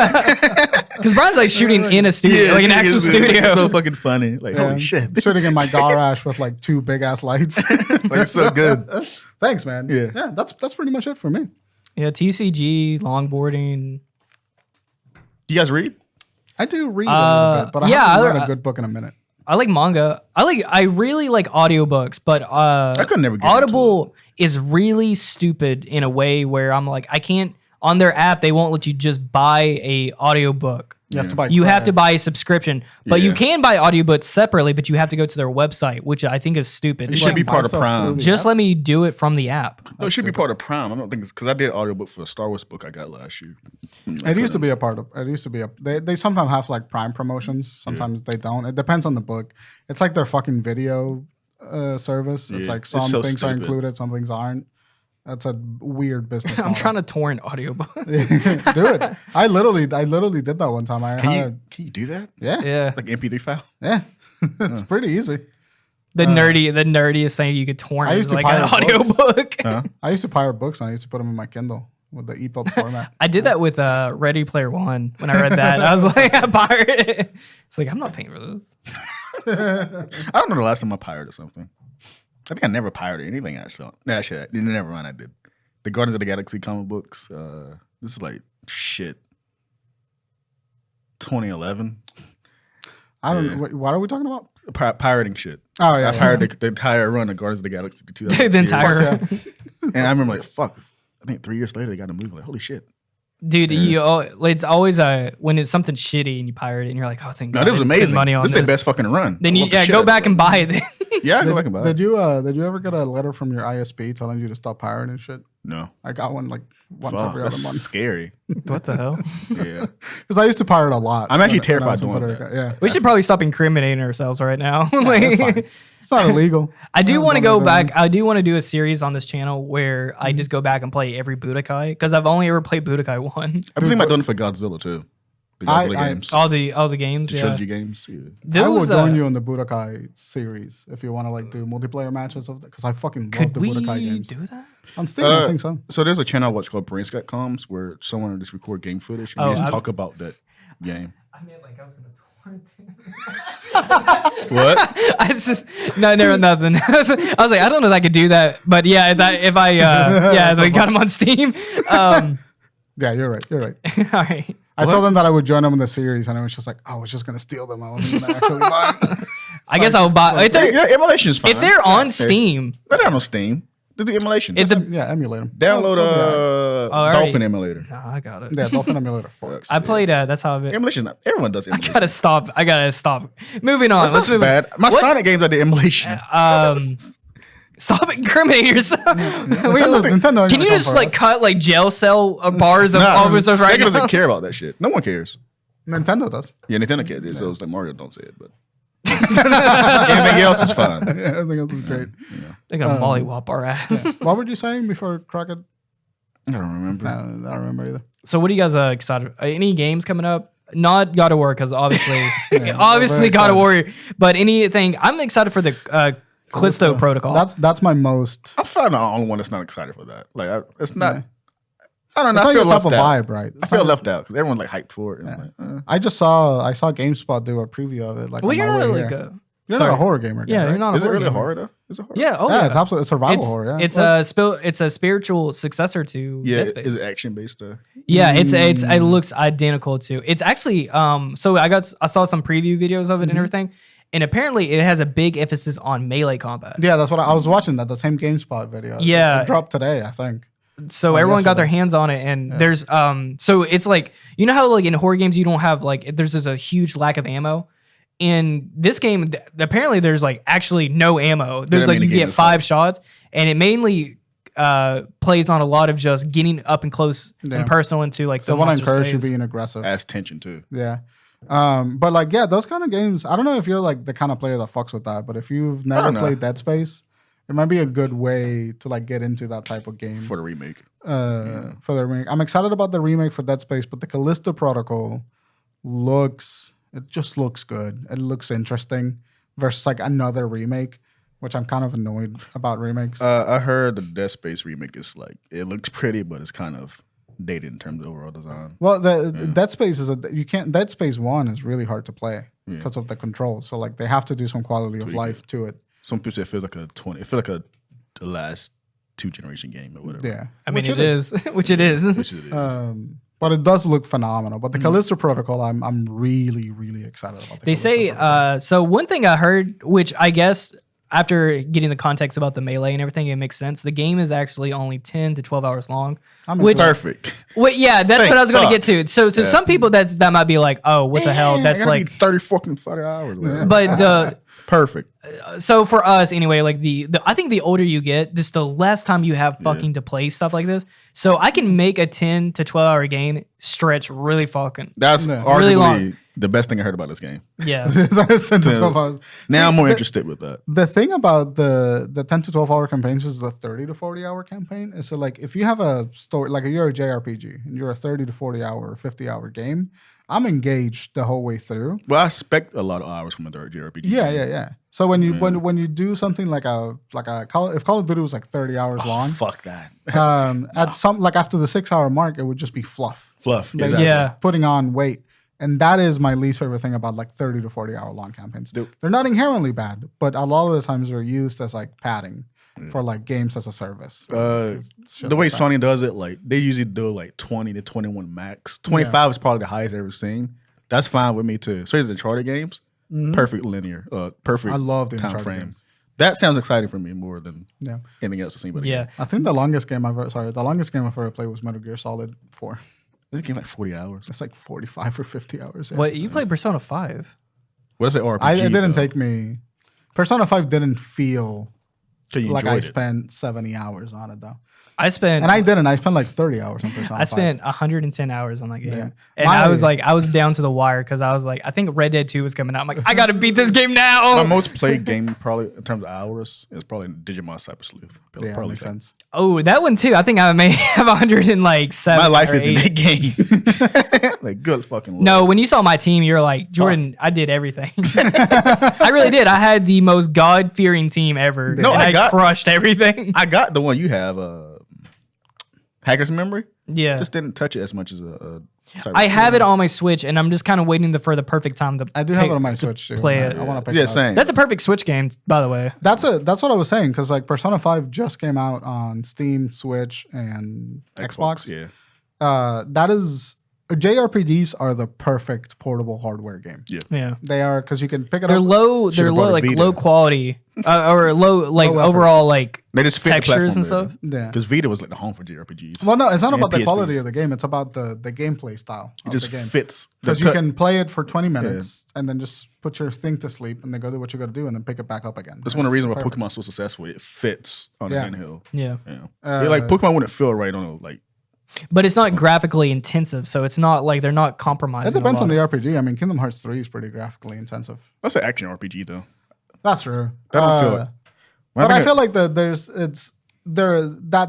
Because Brian's like shooting in a studio, like an actual studio. It's so fucking funny. Like, Yeah, holy shit. shooting in my garage with like 2 big ass lights. Like, it's so good. Thanks, man. Yeah. That's pretty much it for me. Yeah, TCG, longboarding. You guys read? I do read a little bit, but I haven't read a good book in a minute. I like manga. I really like audiobooks, but I could never get Audible is really stupid in a way where I'm like, I can't, on their app, they won't let you just buy a audiobook. You have to buy. You have to credits. buy a subscription, but you Yeah. can buy audiobooks separately, but you have to go to their website, which I think is stupid. It should be buy part of stuff Prime. through the Just app. let me do it from the app. No, it should be part of Prime. I don't think because I did audiobook for the Star Wars book I got last year. It used to be a part of. It used to be a. They sometimes have like Prime promotions. Sometimes they don't. It depends on the book. It's like their fucking video service. It's Yeah. like It's some so things are stupid. included, some things aren't. That's a weird business. I'm trying to torrent audiobook. do it. I literally did that one time. Can you do that? Yeah, Yeah. Like MP3 file? yeah. It's pretty easy. The nerdiest thing you could torrent I is used to like an pirate books. audiobook. Huh? I used to pirate books and I used to put them in my Kindle with the EPUB format. I did that with Ready Player One when I read that. I was like, I pirated it. It's like, I'm not paying for this. I don't know the last time I pirated something. I think I never pirated anything actually. No, actually, never mind. I did. The Guardians of the Galaxy comic books. This is like shit. 2011. I don't Yeah. know. What are we talking about? Pirating shit. Oh, yeah. I pirated the entire run of Guardians of the Galaxy. The 2000 The series. entire- Yeah. And I remember like, fuck. I think 3 years later they got a movie. Like, holy shit. Dude, it's always when it's something shitty and you pirate it and you're like, oh, thank No, God this was I didn't spend amazing. money on This is this. their best fucking run. Then I you love the shit go out of back it. and buy it. Then. Yeah, I go back and buy it. Did you ever get a letter from your ISP telling you to stop pirating and shit? No. I got one like once Fuck, every other that's month. scary. What the hell? Yeah. Because I used to pirate a lot. I'm actually when I terrified was in doing Puerto that. Rico. Yeah. We should probably stop incriminating ourselves right now. that's fine. It's not illegal. I do want to go back. I do want to do a series on this channel where I just go back and play every Budokai because I've only ever played Budokai 1. I'm thinking about doing it for Godzilla too. The Godzilla games. All the games. The trilogy games. Yeah. I will join you in the Budokai series if you want to like do multiplayer matches of that because I fucking love the Budokai games. Do that? On Steam, I think so. So there's a channel I watch called Brainscatcoms where someone just record game footage and just talk about that game. I meant like I was gonna torrent it. What? I just never nothing. I was like, I don't know if I could do that, but yeah, if I so we got them on Steam. Yeah, you're right. You're right. All right. I told them that I would join them in the series, and I was just like, I was just gonna steal them. I wasn't gonna actually buy them. I guess I'll buy. Emulation is fine. If they're on Steam, they're on Steam. Just do emulation. Emulate them. Download Dolphin emulator. No, I got it. Yeah, Dolphin emulator. Fucks. I played. That's how it. Emulation's not. Everyone does emulation. I gotta stop. Moving on. That's not bad. My Sonic games are the emulation. Stop incriminating yourself. Nintendo can you just like cut like jail cell bars of officers right now? Sega doesn't care about that shit. No one cares. Nintendo does. Yeah, Nintendo cares. So it's like Mario don't say it, but anything else is fine. Yeah, everything else is great. Yeah. They're gonna mollywop our ass. Yeah. What were you saying before Crockett? I don't remember. No, I don't remember either. So what are you guys excited? Any games coming up? Not God of War because obviously God of War. But anything? I'm excited for the Callisto protocol. That's my most. I'm probably the only one that's not excited for that. Like it's not. Yeah. I don't know. It's I feel left out. Vibe, right? I feel left out because everyone's like hyped for it. Yeah. I saw GameSpot do a preview of it. Like, well, you're not like you're not a horror gamer. Yeah, you're not. Is it really horror though? Is it horror? Yeah. Oh, yeah. It's absolutely it's survival horror. Yeah. It's a spiritual successor to Dead Space. Is it action based? Yeah, it looks identical to. It's actually so I saw some preview videos of it and everything. And apparently, it has a big emphasis on melee combat. Yeah, that's what I was watching. The same GameSpot video. Yeah, it dropped today, I think. So everyone got their hands on it, and there's so it's like you know how like in horror games you don't have like there's just a huge lack of ammo. In this game, apparently there's like actually no ammo. There's like you get 5 shots, and it mainly plays on a lot of just getting up and close and personal into like. So I want to encourage you being aggressive. Adds tension too. Yeah. But like, yeah, those kind of games, I don't know if you're like the kind of player that fucks with that, but if you've never played Dead Space, it might be a good way to like get into that type of game. For the remake. For the remake. I'm excited about the remake for Dead Space, but the Callisto Protocol just looks good. It looks interesting versus like another remake, which I'm kind of annoyed about remakes. I heard the Dead Space remake is like, it looks pretty, but it's kind of dated in terms of overall design. Well, Dead Space Dead Space 1 is really hard to play because of the controls. So like they have to do some quality of life to it. Some people say it feels like the last 2-generation game or whatever. Yeah. I mean it is. Which it is. But it does look phenomenal. But the Callisto Protocol, I'm really, really excited about. They say so one thing I heard, which I guess after getting the context about the melee and everything, it makes sense. The game is actually only 10 to 12 hours long. Which perfect. Well, yeah, that's what I was going to get to. So to some people, that might be like, oh, what the hell? That's like 30 fucking 40 hours. Man. But the perfect. So for us, anyway, like I think the older you get, just the less time you have fucking to play stuff like this. So I can make a 10 to 12 hour game stretch really fucking. That's arguably really long. The best thing I heard about this game. Yeah. 10 to 12 hours. Now I'm more interested with that. The thing about the 10 to 12 hour campaigns is the 30 to 40 hour campaign. And so like if you have a story, like if you're a JRPG and you're a 30 to 40 hour, 50 hour game, I'm engaged the whole way through. Well, I expect a lot of hours from a JRPG. Yeah. So when you when you do something like if Call of Duty was like 30 hours long, fuck that. At some like after the 6 hour mark, it would just be fluff. Exactly. Yeah, putting on weight. And that is my least favorite thing about like 30 to 40 hour long campaigns. They're not inherently bad, but a lot of the times they're used as like padding for like games as a service. The way Sony does it, like they usually do like 20 to 21 max. 25 is probably the highest I've ever seen. That's fine with me too. Especially the Uncharted games. Perfect linear, perfect. I love the time Uncharted frame. games. That sounds exciting for me more than anything else I've seen. Yeah, I think the longest game I've ever played was Metal Gear Solid 4. It came like 40 hours. It's like 45 or 50 hours. Yeah. What you played Persona 5? What is it? RPG? It didn't take me. Persona 5 didn't feel like I spent 70 hours on it though. I spent like 30 hours on Persona 5. I spent 110 hours on that game. Yeah. And I was down to the wire because I was like, I think Red Dead 2 was coming out. I'm like, I got to beat this game now. My most played game probably in terms of hours is probably Digimon Cyber Sleuth. Yeah, that makes sense. Oh, that one too. I think I may have 107. My life is in that game. Like, good fucking Lord. No, when you saw my team, you were like, Jordan, I did everything. I really did. I had the most God-fearing team ever. No, and I crushed everything. I got the one you have, Hacker's Memory. Yeah. Just didn't touch it as much as I have it on my Switch, and I'm just kind of waiting for the perfect time to I do have it on my Switch too. Play it. I want to pick it up. same. That's a perfect Switch game, by the way. That's what I was saying, because like Persona 5 just came out on Steam, Switch, and Xbox. Yeah. That is JRPGs are the perfect portable hardware game. Yeah. They are, because you can pick it They're up. low like low quality or low like low overall like they just fit textures and stuff. Yeah. Because Vita was like the home for JRPGs. Well, no, it's not about the PSP. quality of the game. It's about the gameplay style It of just the game. fits. Because you can play it for 20 minutes and then just put your thing to sleep and then go do what you got to do and then pick it back up again. That's one of the reasons why Pokemon's so successful. It fits on the handheld. Yeah. Like Pokemon wouldn't feel right on a, like. But it's not graphically intensive, so it's not like they're not compromising. It depends on the RPG. I mean, Kingdom Hearts 3 is pretty graphically intensive. That's an action RPG though. That's true. That don't feel it. But I feel like that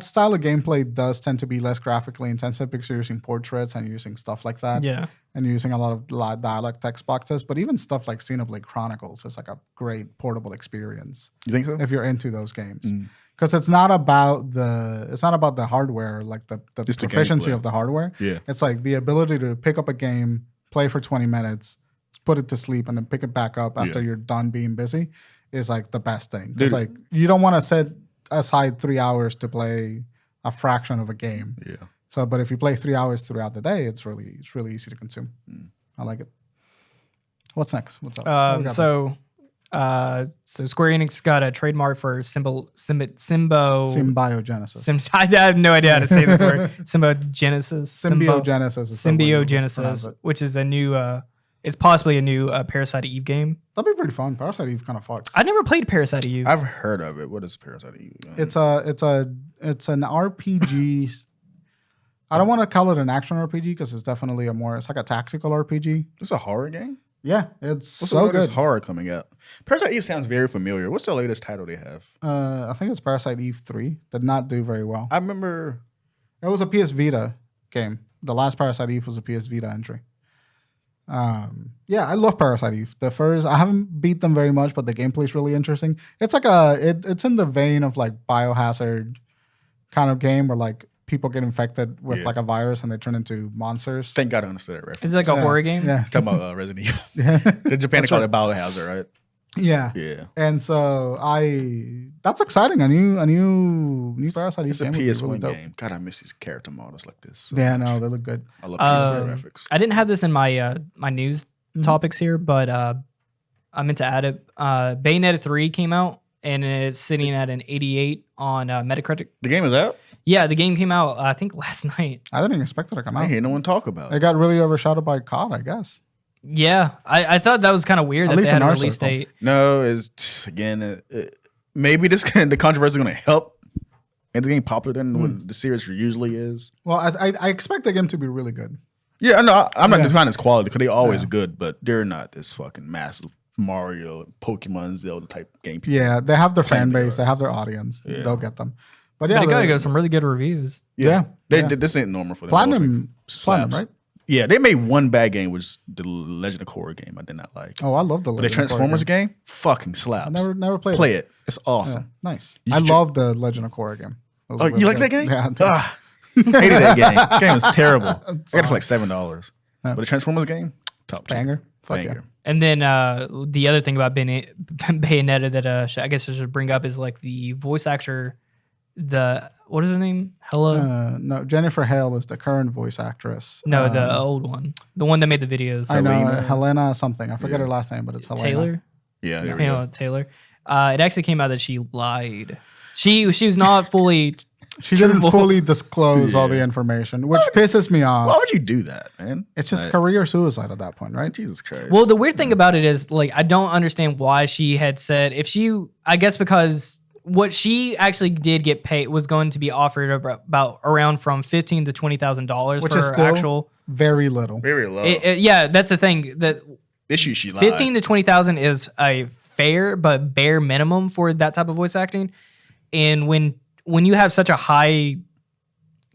style of gameplay does tend to be less graphically intensive because you're using portraits and you're using stuff like that. Yeah. And you're using a lot of dialog text boxes. But even stuff like Xenoblade Chronicles is like a great portable experience. You think so? If you're into those games. Because it's not about the hardware, like the proficiency of the hardware. Yeah. It's like the ability to pick up a game, play for 20 minutes, put it to sleep, and then pick it back up after you're done being busy is like the best thing. It's like you don't want to set aside 3 hours to play a fraction of a game. Yeah. So, but if you play 3 hours throughout the day, it's really easy to consume. I like it. What's next? What's up? So Square Enix got a trademark for symbiogenesis. I have no idea how to say this word. Symbiogenesis, which is a new. It's possibly a new Parasite Eve game. That'd be pretty fun. Parasite Eve kind of fucks. I never played Parasite Eve. I've heard of it. What is Parasite Eve? It's an RPG. I don't want to call it an action RPG because it's definitely it's like a tactical RPG. It's a horror game? Yeah, it's What's so the good. horror coming out? Parasite Eve sounds very familiar. What's the latest title they have? I think it's Parasite Eve 3. Did not do very well. I remember it was a PS Vita game. The last Parasite Eve was a PS Vita entry. Yeah, I love Parasite Eve. The first, I haven't beat them very much, but the gameplay is really interesting. It's like it's in the vein of like Biohazard kind of game where like people get infected with like a virus and they turn into monsters. Thank God I understood that reference. Is it like a horror game? Yeah. Talking about Resident Evil. Yeah. In Japan, they call it Biohazard, right? Yeah. Yeah. And so that's exciting. A new Parasite Eve It's a game. PS1 really dope. game. God, I miss these character models like this. So Yeah, much. no, they look good. I love PS1 graphics. I didn't have this in my my news topics here, but I meant to add it. Bayonetta 3 came out and it's sitting at an 88 on Metacritic. The game is out? Yeah, the game came out I think last night. I didn't expect it to come I out. hear no one talk about It it. got really overshadowed by COD, I guess. Yeah, I thought that was kind of weird At that least they had in a our release circle. date. No, it's again, maybe the controversy is going to help make the game popular than what the series usually is. Well, I expect the game to be really good. Yeah, no, I'm not Yeah. defining its quality because they're always Yeah. good, but they're not this fucking massive Mario, Pokemon, Zelda type game. Yeah, they have their fan Claim they base, are. they have their audience. Yeah. They'll get them. But Yeah, yeah, but it gotta go some really good reviews. Yeah. This ain't normal for them. They always Platinum, make slaps. right? Yeah, they made one bad game, which is the Legend of Korra game. I did not like. Oh, I love the But the Legend of Korra Transformers game. game, fucking slaps. I never played Play it. it. It's awesome. Yeah, nice. You I should- love the Legend of Korra game. It was Oh, really you like good. that game? Yeah, I do. Hated that game. That game was terrible. I got it sorry. for like $7. Yeah. But the Transformers game, top tier. Banger. Fuck Banger. yeah. And then the other thing about Bayonetta that I guess I should bring up is like the voice actor. What is her name? Hello. No, Jennifer Hale is the current voice actress. No, the old one, the one that made the videos. I know Selena. Helena something. I forget Yeah. her last name, but it's Helena. Taylor. Yeah, there we go. Hannah Taylor. It actually came out that she lied. She was not fully. She didn't truthful. fully disclose all the Yeah. information, which pisses me off. Why would you do that, man? It's just Like, career suicide at that point, right? Jesus Christ. Well, the weird thing about it is, like, I don't understand why she had said I guess because what she actually did get paid was going to be offered about around from $15,000 to $20,000 which for is her still actual. very little. Very low. Yeah, that's the thing. That issue she lied. 15 to 20,000 is a fair but bare minimum for that type of voice acting. And when you have such a high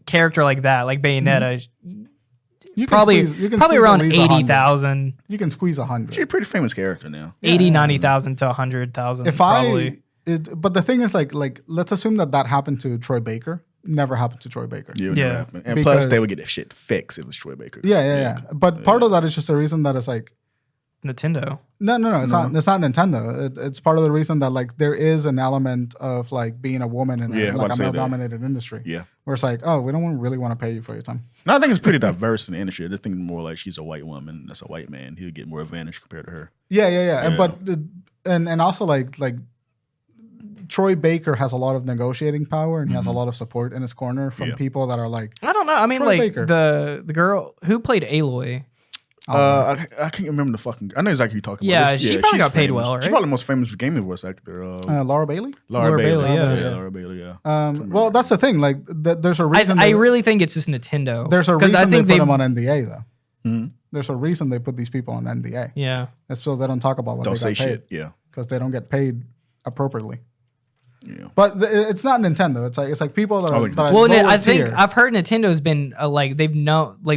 character like that, like Bayonetta, You can probably squeeze around at least 100. 80,000. You can squeeze 100. She's a pretty famous character now. 90,000 to 100,000. But the thing is, like, let's assume that happened to Troy Baker. Never happened to Troy Baker. Yeah, never happened. And plus, they would get their shit fixed if it was Troy Baker. Yeah. But part of that is just the reason that it's like Nintendo. No. It's not Nintendo. It's part of the reason that like there is an element of like being a woman in a male-dominated industry. Yeah, where it's like, oh, we don't really want to pay you for your time. No, I think it's pretty diverse in the industry. I just think more like she's a white woman, that's a white man. He'll get more advantage compared to her. Yeah. And also like Troy Baker has a lot of negotiating power and he has a lot of support in his corner from people that are like, I don't know. I mean, Troy like Baker. the girl who played Aloy. I can't remember the fucking. I know exactly who you're talking about. Yeah, she probably got paid famous. well, right? She's probably the most famous gaming voice actor. Laura Bailey. Laura Bailey. Yeah. Laura Bailey. Yeah. Well, that's the thing. Like, there's a reason. I really think it's just Nintendo. There's a reason I think they put them on NDA though. Mm-hmm. There's a reason they put these people on NDA. Yeah. It's so they don't talk about what don't they say got paid. Shit. Yeah. Because they don't get paid appropriently. Yeah. But it's not Nintendo. It's like people that are. I think I've heard Nintendo's been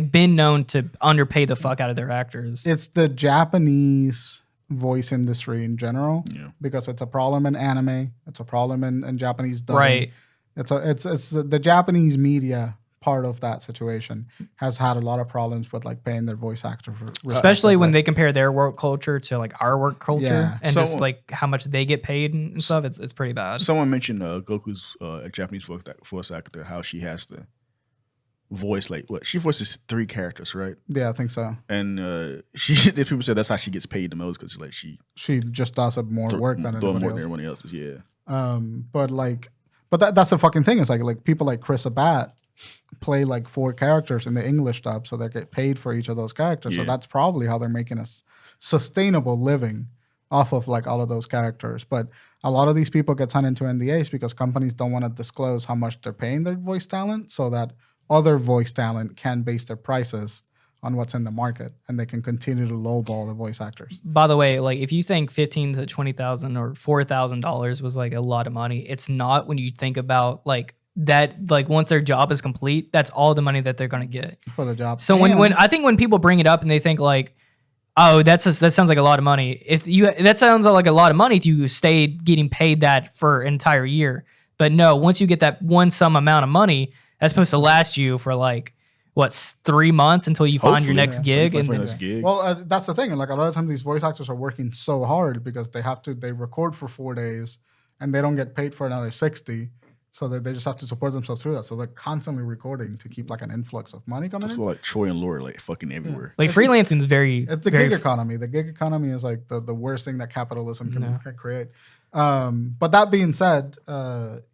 been known to underpay the fuck out of their actors. It's the Japanese voice industry in general, because it's a problem in anime. It's a problem in Japanese dubbing. Right. It's the Japanese media part of that situation has had a lot of problems with like paying their voice actor for, especially when they compare their work culture to like our work culture and so, just like how much they get paid and stuff. It's pretty bad. Someone mentioned Goku's Japanese voice actor, how she has to voice like what she voices 3 characters, right? Yeah, I think so. And people say that's how she gets paid the most because like she just does more work than everybody else. Yeah. But that's the fucking thing. It's like people like Chris Abbat play like 4 characters in the English dub, so they get paid for each of those characters. So that's probably how they're making a sustainable living off of like all of those characters. But a lot of these people get signed into NDAs because companies don't want to disclose how much they're paying their voice talent, so that other voice talent can base their prices on what's in the market, and they can continue to lowball the voice actors. By the way, like if you think $15,000 to $20,000 or $4,000 was like a lot of money, it's not when you think about like that. Like once their job is complete, that's all the money that they're gonna get for the job. So when I think when people bring it up and they think like, oh, that sounds like a lot of money. That sounds like a lot of money if you stayed getting paid that for an entire year. But no, once you get that one sum amount of money, that's supposed to last you for like. What, 3 months until you find your next gig? Well, that's the thing. Like a lot of times these voice actors are working so hard because they record for 4 days and they don't get paid for another 60. So they just have to support themselves through that. So they're constantly recording to keep like an influx of money coming in. Like Troy and Laura, like fucking everywhere. Like freelancing is it's the gig economy. The gig economy is like the worst thing that capitalism can create. But that being said,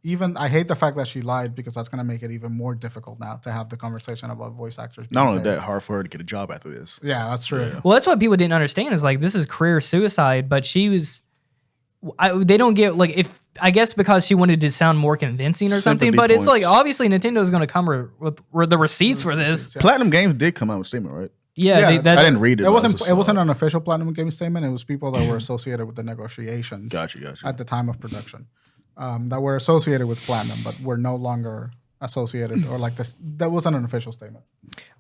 even I hate the fact that she lied because that's going to make it even more difficult now to have the conversation about voice actors. Not only that, hard for her to get a job after this. Yeah, that's true. Yeah. Well, that's what people didn't understand is like this is career suicide, but she was. They don't get like if I guess because she wanted to sound more convincing or something, but it's like obviously Nintendo is going to come with the receipts for this. Yeah. Platinum Games did come out with a statement, right? Yeah, I didn't read it. It wasn't an official Platinum Games statement. It was people that were associated with the negotiations. Gotcha. At the time of production, that were associated with Platinum, but were no longer associated or like this. That wasn't an official statement.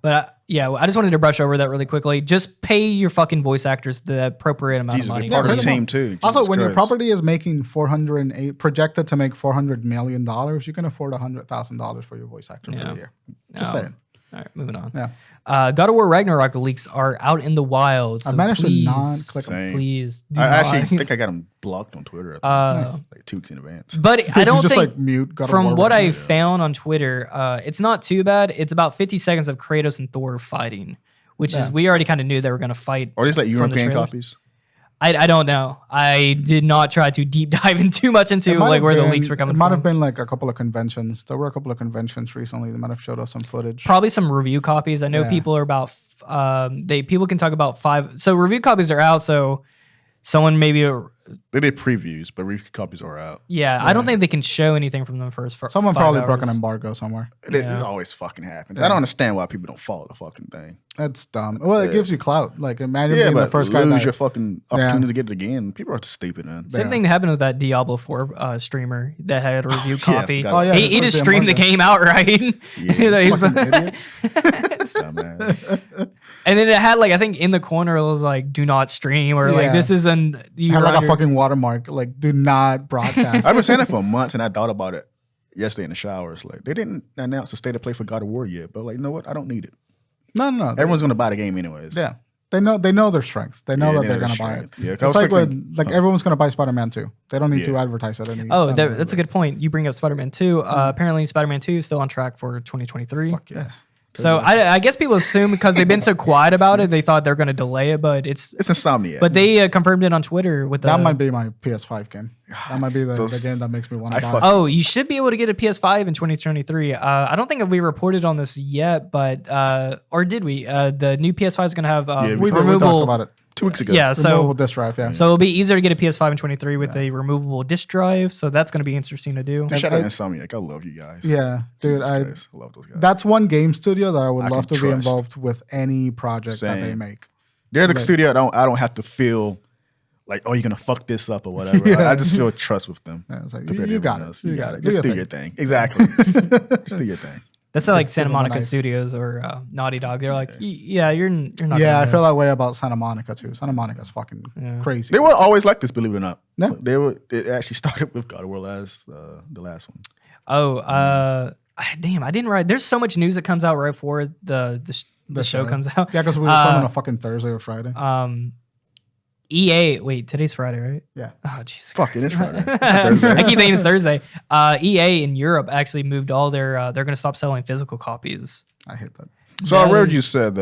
But I just wanted to brush over that really quickly. Just pay your fucking voice actors the appropriate amount of money. Part of the team too. Also, when your property is making projected to make $400 million, you can afford $100,000 for your voice actor for a year. Just saying. All right, moving on. Yeah. God of War Ragnarok leaks are out in the wild. So I managed to not click them. Please I actually think I got them blocked on Twitter. Like 2 weeks in advance. But I don't just think, like mute God from of War what I found on Twitter, it's not too bad. It's about 50 seconds of Kratos and Thor fighting, which is, we already kind of knew they were going to fight. Or these like European copies? I don't know. I did not try to deep dive in too much into like where the leaks were coming from. It might have been like a couple of conventions. There were a couple of conventions recently that might have showed us some footage. Probably some review copies. I know people are about people can talk about 5. So review copies are out. So someone maybe they did previews, but review copies are out. Yeah, I don't think they can show anything from them first. Someone probably broke an embargo somewhere. It always fucking happens. I don't understand why people don't follow the fucking thing. That's dumb. Well, it gives you clout. Like, imagine being the first guy lose your fucking opportunity to get it again. People are stupid, man. Same thing happened with that Diablo 4 streamer that had a review copy. He just streamed the game outright. Yeah, And then it had like, I think in the corner it was like, "Do not stream," or like, "This is an." You had like a fucking watermark, like, "Do not broadcast." I've been saying that for months, and I thought about it yesterday in the showers. Like, they didn't announce the state of play for God of War yet, but like, you know what? I don't need it. No. Everyone's gonna buy the game anyways. Yeah. They know their strength. They know that they're gonna buy it. Yeah, it's like when everyone's gonna buy Spider-Man 2. They don't need to advertise it anymore. That's a good point. You bring up Spider-Man 2. Apparently, Spider-Man 2 is still on track for 2023. Fuck yes. So I guess people assume because they've been so quiet about it, they thought they're going to delay it, but it's Insomniac. But they confirmed it on Twitter with that might be my PS5 game. That might be the game that makes me want to buy. Oh, you should be able to get a PS5 in 2023. I don't think we reported on this yet, but or did we? The new PS5 is going to have we talked about it 2 weeks ago. Yeah, removable disk drive. Yeah, so it'll be easier to get a PS5 in 23 with a removable disk drive. So that's going to be interesting to do. Shout out Insomniac. I love you guys. Yeah, dude, I love those guys. That's one game studio that I would love to be involved with any project that they make. They're the studio I don't have to feel like, oh, you're gonna fuck this up or whatever. I just feel trust with them. Yeah, it's like, you got it. You got it. Just do your thing. Exactly. Just do your thing. That's like Santa Monica Studios or Naughty Dog. They're like, yeah, you're not. Yeah, I feel that way about Santa Monica too. Santa Monica's fucking crazy. They were always like this, believe it or not. No, it actually started with God of War the last one. Oh, damn! I didn't write. There's so much news that comes out right before the show comes out. Yeah, because we were on a fucking Thursday or Friday. EA, wait, today's Friday, right? Yeah. Oh, Jesus. Fuck, it is Friday. I keep thinking it's Thursday. EA in Europe actually moved all their, they're going to stop selling physical copies. I hate that. So I read you said,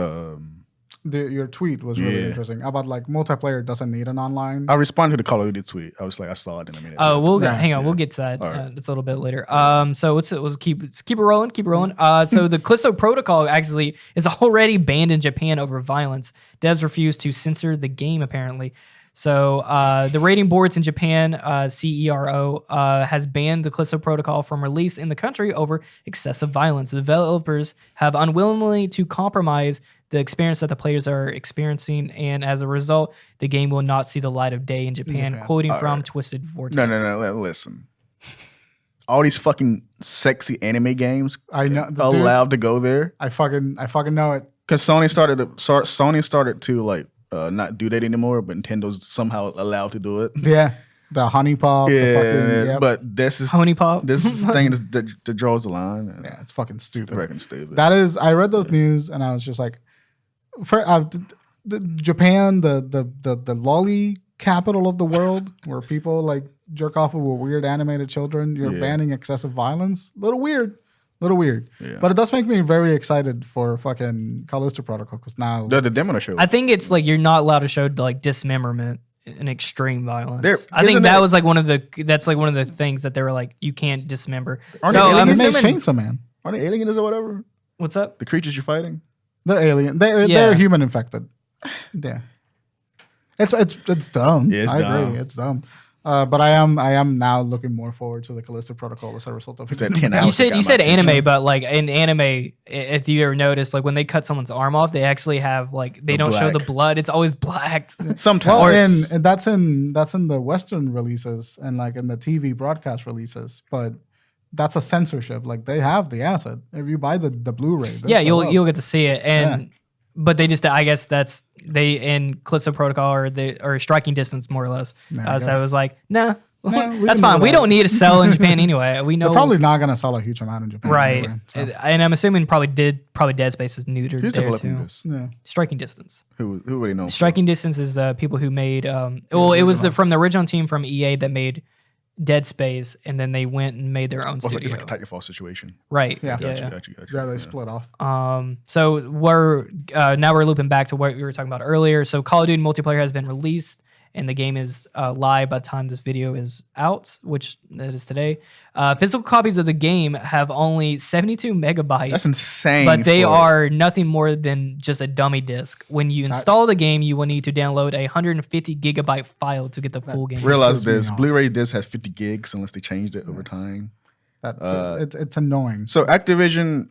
your tweet was really interesting about like multiplayer doesn't need an online. I responded to the Call of Duty tweet. I was like, I saw it in a minute. Oh, hang on, we'll get to that. That's a little bit later. So let's keep it rolling. So the Callisto Protocol actually is already banned in Japan over violence. Devs refuse to censor the game apparently. So the rating boards in Japan, CERO, has banned the Callisto Protocol from release in the country over excessive violence. The developers have unwillingly to compromise the experience that the players are experiencing, and as a result, the game will not see the light of day in Japan. Quoting from Twisted Vortex. No, listen. All these fucking sexy anime games allowed to go there. I fucking know it. Because Sony started to like not do that anymore, but Nintendo's somehow allowed to do it. Yeah. The honey pop. But this is honey pop. This thing that draws the line. Yeah, it's fucking stupid. It's fucking stupid. That is. I read those news and I was just like, Japan, the lolly capital of the world, where people like jerk off with weird animated children. You're banning excessive violence. Little weird. Yeah. But it does make me very excited for fucking Callisto Protocol because now the demo show. I think it's like you're not allowed to show like dismemberment and extreme violence. I think that was like one of the things that they were like, you can't dismember. So I'm assuming Chainsaw Man. Are they aliens or whatever? What's up? The creatures you're fighting? They're alien. They're human infected. Yeah. It's dumb. Yeah, I agree. It's dumb. But I am now looking more forward to the Callisto Protocol as a result of that 10 hours. You said anime, but like in anime, if you ever notice, like when they cut someone's arm off, they actually have like they don't show the blood. It's always black. Sometimes. And that's in the Western releases and like in the TV broadcast releases, but that's a censorship. Like they have the asset. If you buy the Blu-ray, you'll get to see it. And but they just, I guess that's in Callisto Protocol or striking distance more or less. So it was like, nah, that's fine. We don't need to sell in Japan anyway. We know they're probably not going to sell a huge amount in Japan, right? Anyway, so. And I'm assuming probably Dead Space was neutered there too. Yeah. Striking Distance. Who would he know? Striking Distance is the people who made. It was from the original team from EA that made Dead Space, and then they went and made their own studio. It's like a Titanfall situation. Right. Yeah. Gotcha. Yeah, they split off. So we're now we're looping back to what we were talking about earlier. So Call of Duty multiplayer has been released, and the game is live by the time this video is out, which it is today. Physical copies of the game have only 72 megabytes. That's insane. But they are nothing more than just a dummy disc. When you install the game, you will need to download a 150 gigabyte file to get the full game. Realize this: Blu-ray disc has 50 gigs unless they changed it over time. It's annoying. So Activision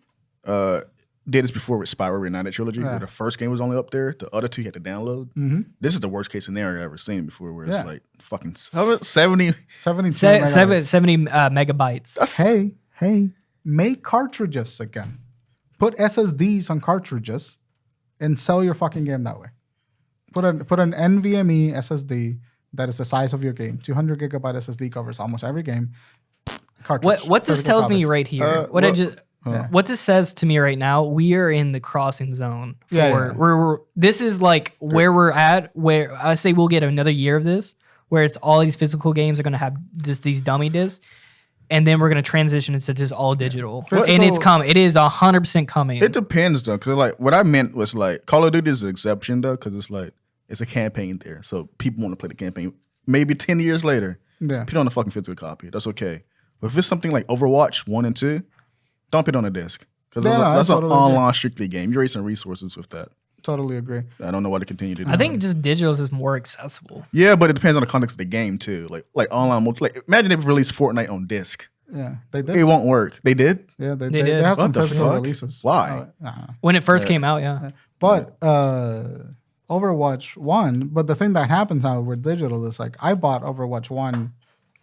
did this before with Spyro Reignited Trilogy, where the first game was only up there. The other two you had to download. Mm-hmm. This is the worst case scenario I've ever seen before, where it's like fucking 70 megabytes. Hey, make cartridges again. Put SSDs on cartridges and sell your fucking game that way. Put an NVMe SSD that is the size of your game. 200 gigabyte SSD covers almost every game. Cartridge. What this tells me right here, what this says to me right now, we are in the crossing zone. This is like where we're at, where I say we'll get another year of this, where it's all these physical games are going to have just these dummy discs, and then we're going to transition into just all digital. And it's coming. It is 100% coming. It depends, though, because like what I meant was like Call of Duty is an exception, though, because it's like it's a campaign there, so people want to play the campaign. Maybe 10 years later, put on a fucking physical copy. That's okay. But if it's something like Overwatch 1 and 2, don't put it on a disc. Because that's an online strictly game. You're wasting resources with that. Totally agree. I don't know why they continue to do that. I think just digitals is more accessible. Yeah, but it depends on the context of the game too. Like online multi. Like imagine they released Fortnite on disc. Yeah, they did. It won't work. They did? Yeah, they did. They have what some the physical fuck? releases. Why? When it first came out, yeah. But Overwatch 1, but the thing that happens now with digital is like I bought Overwatch 1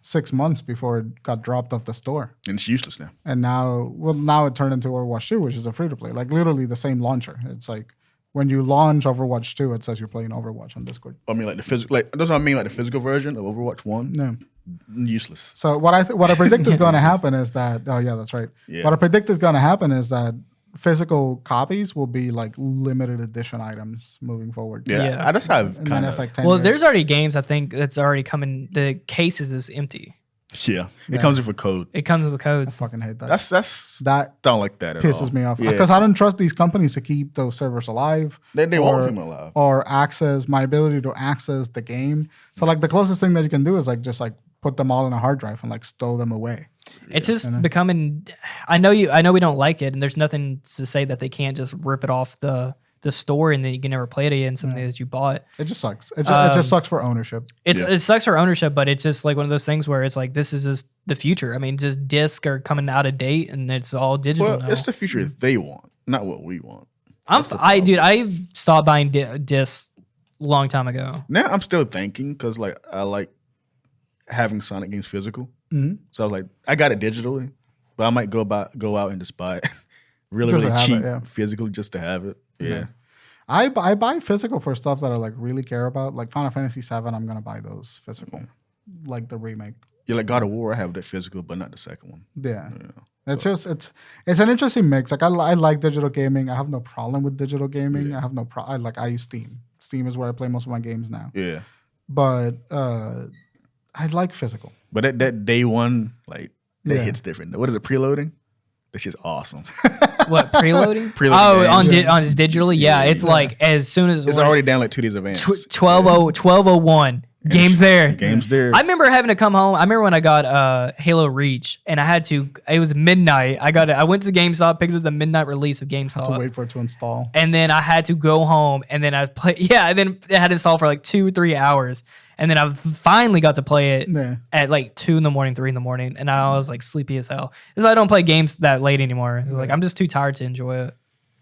6 months before it got dropped off the store. And it's useless now. And now it turned into Overwatch 2, which is a free-to-play. Like literally the same launcher. It's like when you launch Overwatch 2, it says you're playing Overwatch on Discord. I mean, like the physical, like that's what I mean, like the physical version of Overwatch 1. No. Useless. So what I predict is going to happen is that, oh yeah, that's right. Yeah. What I predict is going to happen is that physical copies will be like limited edition items moving forward. Yeah. I just have kind of like 10 years. There's already games I think that's already coming. The cases is empty. Yeah. It comes with a code. It comes with codes. I fucking hate that. That don't like that at all. Pisses me off because I don't trust these companies to keep those servers alive. They won't keep them alive. Or access my ability to access the game. So like the closest thing that you can do is like just like put them all in a hard drive and like stow them away. It's just becoming. I know we don't like it, and there's nothing to say that they can't just rip it off the store and then you can never play it again. Something that you bought. It just sucks. It just sucks for ownership. It sucks for ownership, but it's just like one of those things where it's like this is just the future. I mean, just discs are coming out of date, and it's all digital now. It's the future they want, not what we want. I've stopped buying discs a long time ago. Now I'm still thinking because like I like having Sonic games physical. Mm-hmm. So I was like, I got it digitally, but I might go out and just buy it really cheap physically just to have it. Yeah. I buy physical for stuff that I like really care about. Like Final Fantasy VII, I'm gonna buy those physical, like the remake. Yeah, like God of War, I have that physical, but not the second one. Yeah. It's an interesting mix. Like I like digital gaming. I have no problem with digital gaming. Yeah. I have no problem. I use Steam. Steam is where I play most of my games now. Yeah. But I like physical. But that day one, like that hits different. What is it? Preloading? That shit's awesome. What, preloading? On his digitally? Yeah, it's like as soon as it's already down like 2 days advance. 12:01. Game's there. Game's there. I remember having to come home. I remember when I got Halo Reach, and I had to. It was midnight. I went to GameStop, picked up the midnight release of GameStop. I had to wait for it to install, and then I had to go home, and then I play. Yeah, and then it had to install for like 2-3 hours, and then I finally got to play it at like 2 in the morning, 3 in the morning, and I was like sleepy as hell. Because I don't play games that late anymore. Like I'm just too tired to enjoy it.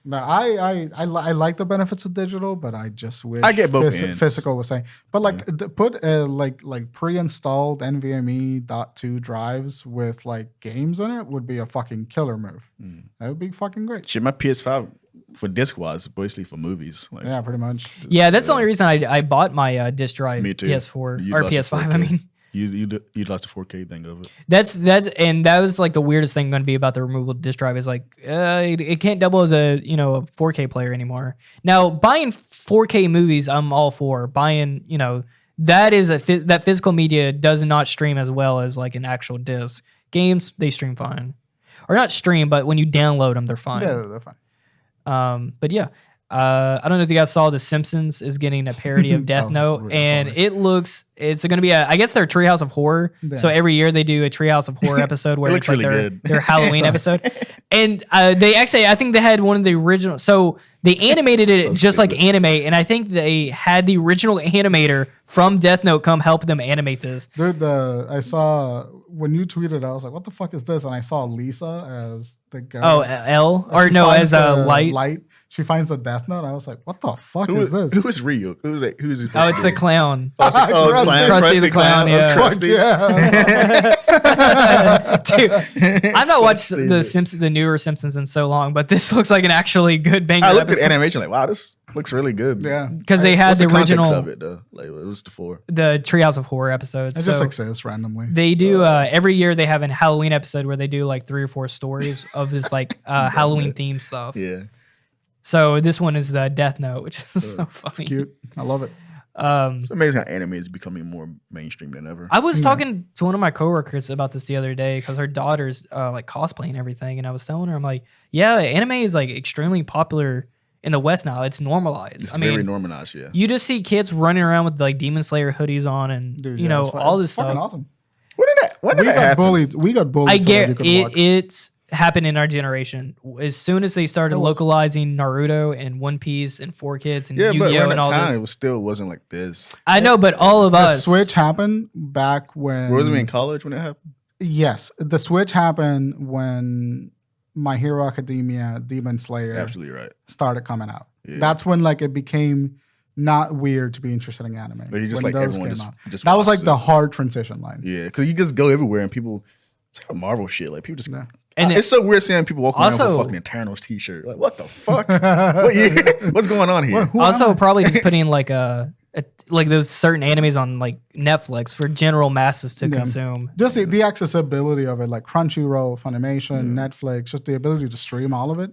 No, I like the benefits of digital, but I just wish I get both ends. Physical was saying. But like put like pre-installed NVMe .2 drives with like games in it would be a fucking killer move. That would be fucking great. Shit, my PS5 for disc wise, basically for movies. Like, yeah, pretty much. Yeah, that's the only reason I bought my disc drive. Me too. PS4 or PS5. I mean. You lost the 4K thing of it. That was like the weirdest thing going to be about the removable disc drive is like it can't double as a 4K player anymore. Now buying 4K movies, I'm all for buying. That is that physical media does not stream as well as like an actual disc. Games they stream fine, or not stream, but when you download them, they're fine. Yeah, they're fine. But yeah. I don't know if you guys saw The Simpsons is getting a parody of Death Note, really and funny. It's going to be I guess their Treehouse of Horror. Yeah. So every year they do a Treehouse of Horror episode where it's like really their Halloween episode. And they actually, I think they had one of the original. So they animated it just like anime, and I think they had the original animator from Death Note come help them animate this. Dude, I saw when you tweeted, I was like, "What the fuck is this?" And I saw Lisa as the girl. Oh, L or no, as a Light. She finds a Death Note. I was like, "What the fuck is this?" Who is Ryu? Who's Oh, it's the clown. It's Krusty the Clown. Yeah. Dude, I've not watched the newer Simpsons in so long, but this looks like an actually good banger. I looked at animation like, wow, this looks really good. Yeah, because they had the original of it though. Like, what was the Treehouse of Horror episodes. It just exists randomly. They do every year. They have a Halloween episode where they do like 3 or 4 stories of this like Halloween themed stuff. Yeah. So this one is the Death Note, which is so funny. It's cute. I love it. It's amazing how anime is becoming more mainstream than ever. I was talking to one of my coworkers about this the other day because her daughter's like cosplaying everything, and I was telling her, I'm like, yeah, anime is like extremely popular in the West now. It's normalized. It's very normalized. Yeah, you just see kids running around with like Demon Slayer hoodies on, and all this stuff. Awesome. When did that happen? Bullied. We got bullied. I get it. It's happened in our generation. As soon as they started localizing Naruto and One Piece and 4Kids and Yu-Gi-Oh and all this, it still wasn't like this. I know, but all of us. The switch happened back when. Was we in college when it happened? Yes, the switch happened when My Hero Academia, Demon Slayer, absolutely right, started coming out. Yeah. That's when like it became not weird to be interested in anime. But you just like everyone just that was like the hard transition line. Yeah, because you just go everywhere and people. It's like Marvel shit. Like people just. Yeah. And it's so weird seeing people walking around with a fucking Eternals t-shirt. Like, what the fuck? What's going on here? Also, probably just putting like like those certain animes on like Netflix for general masses to consume. Just the accessibility of it, like Crunchyroll, Funimation, Netflix, just the ability to stream all of it.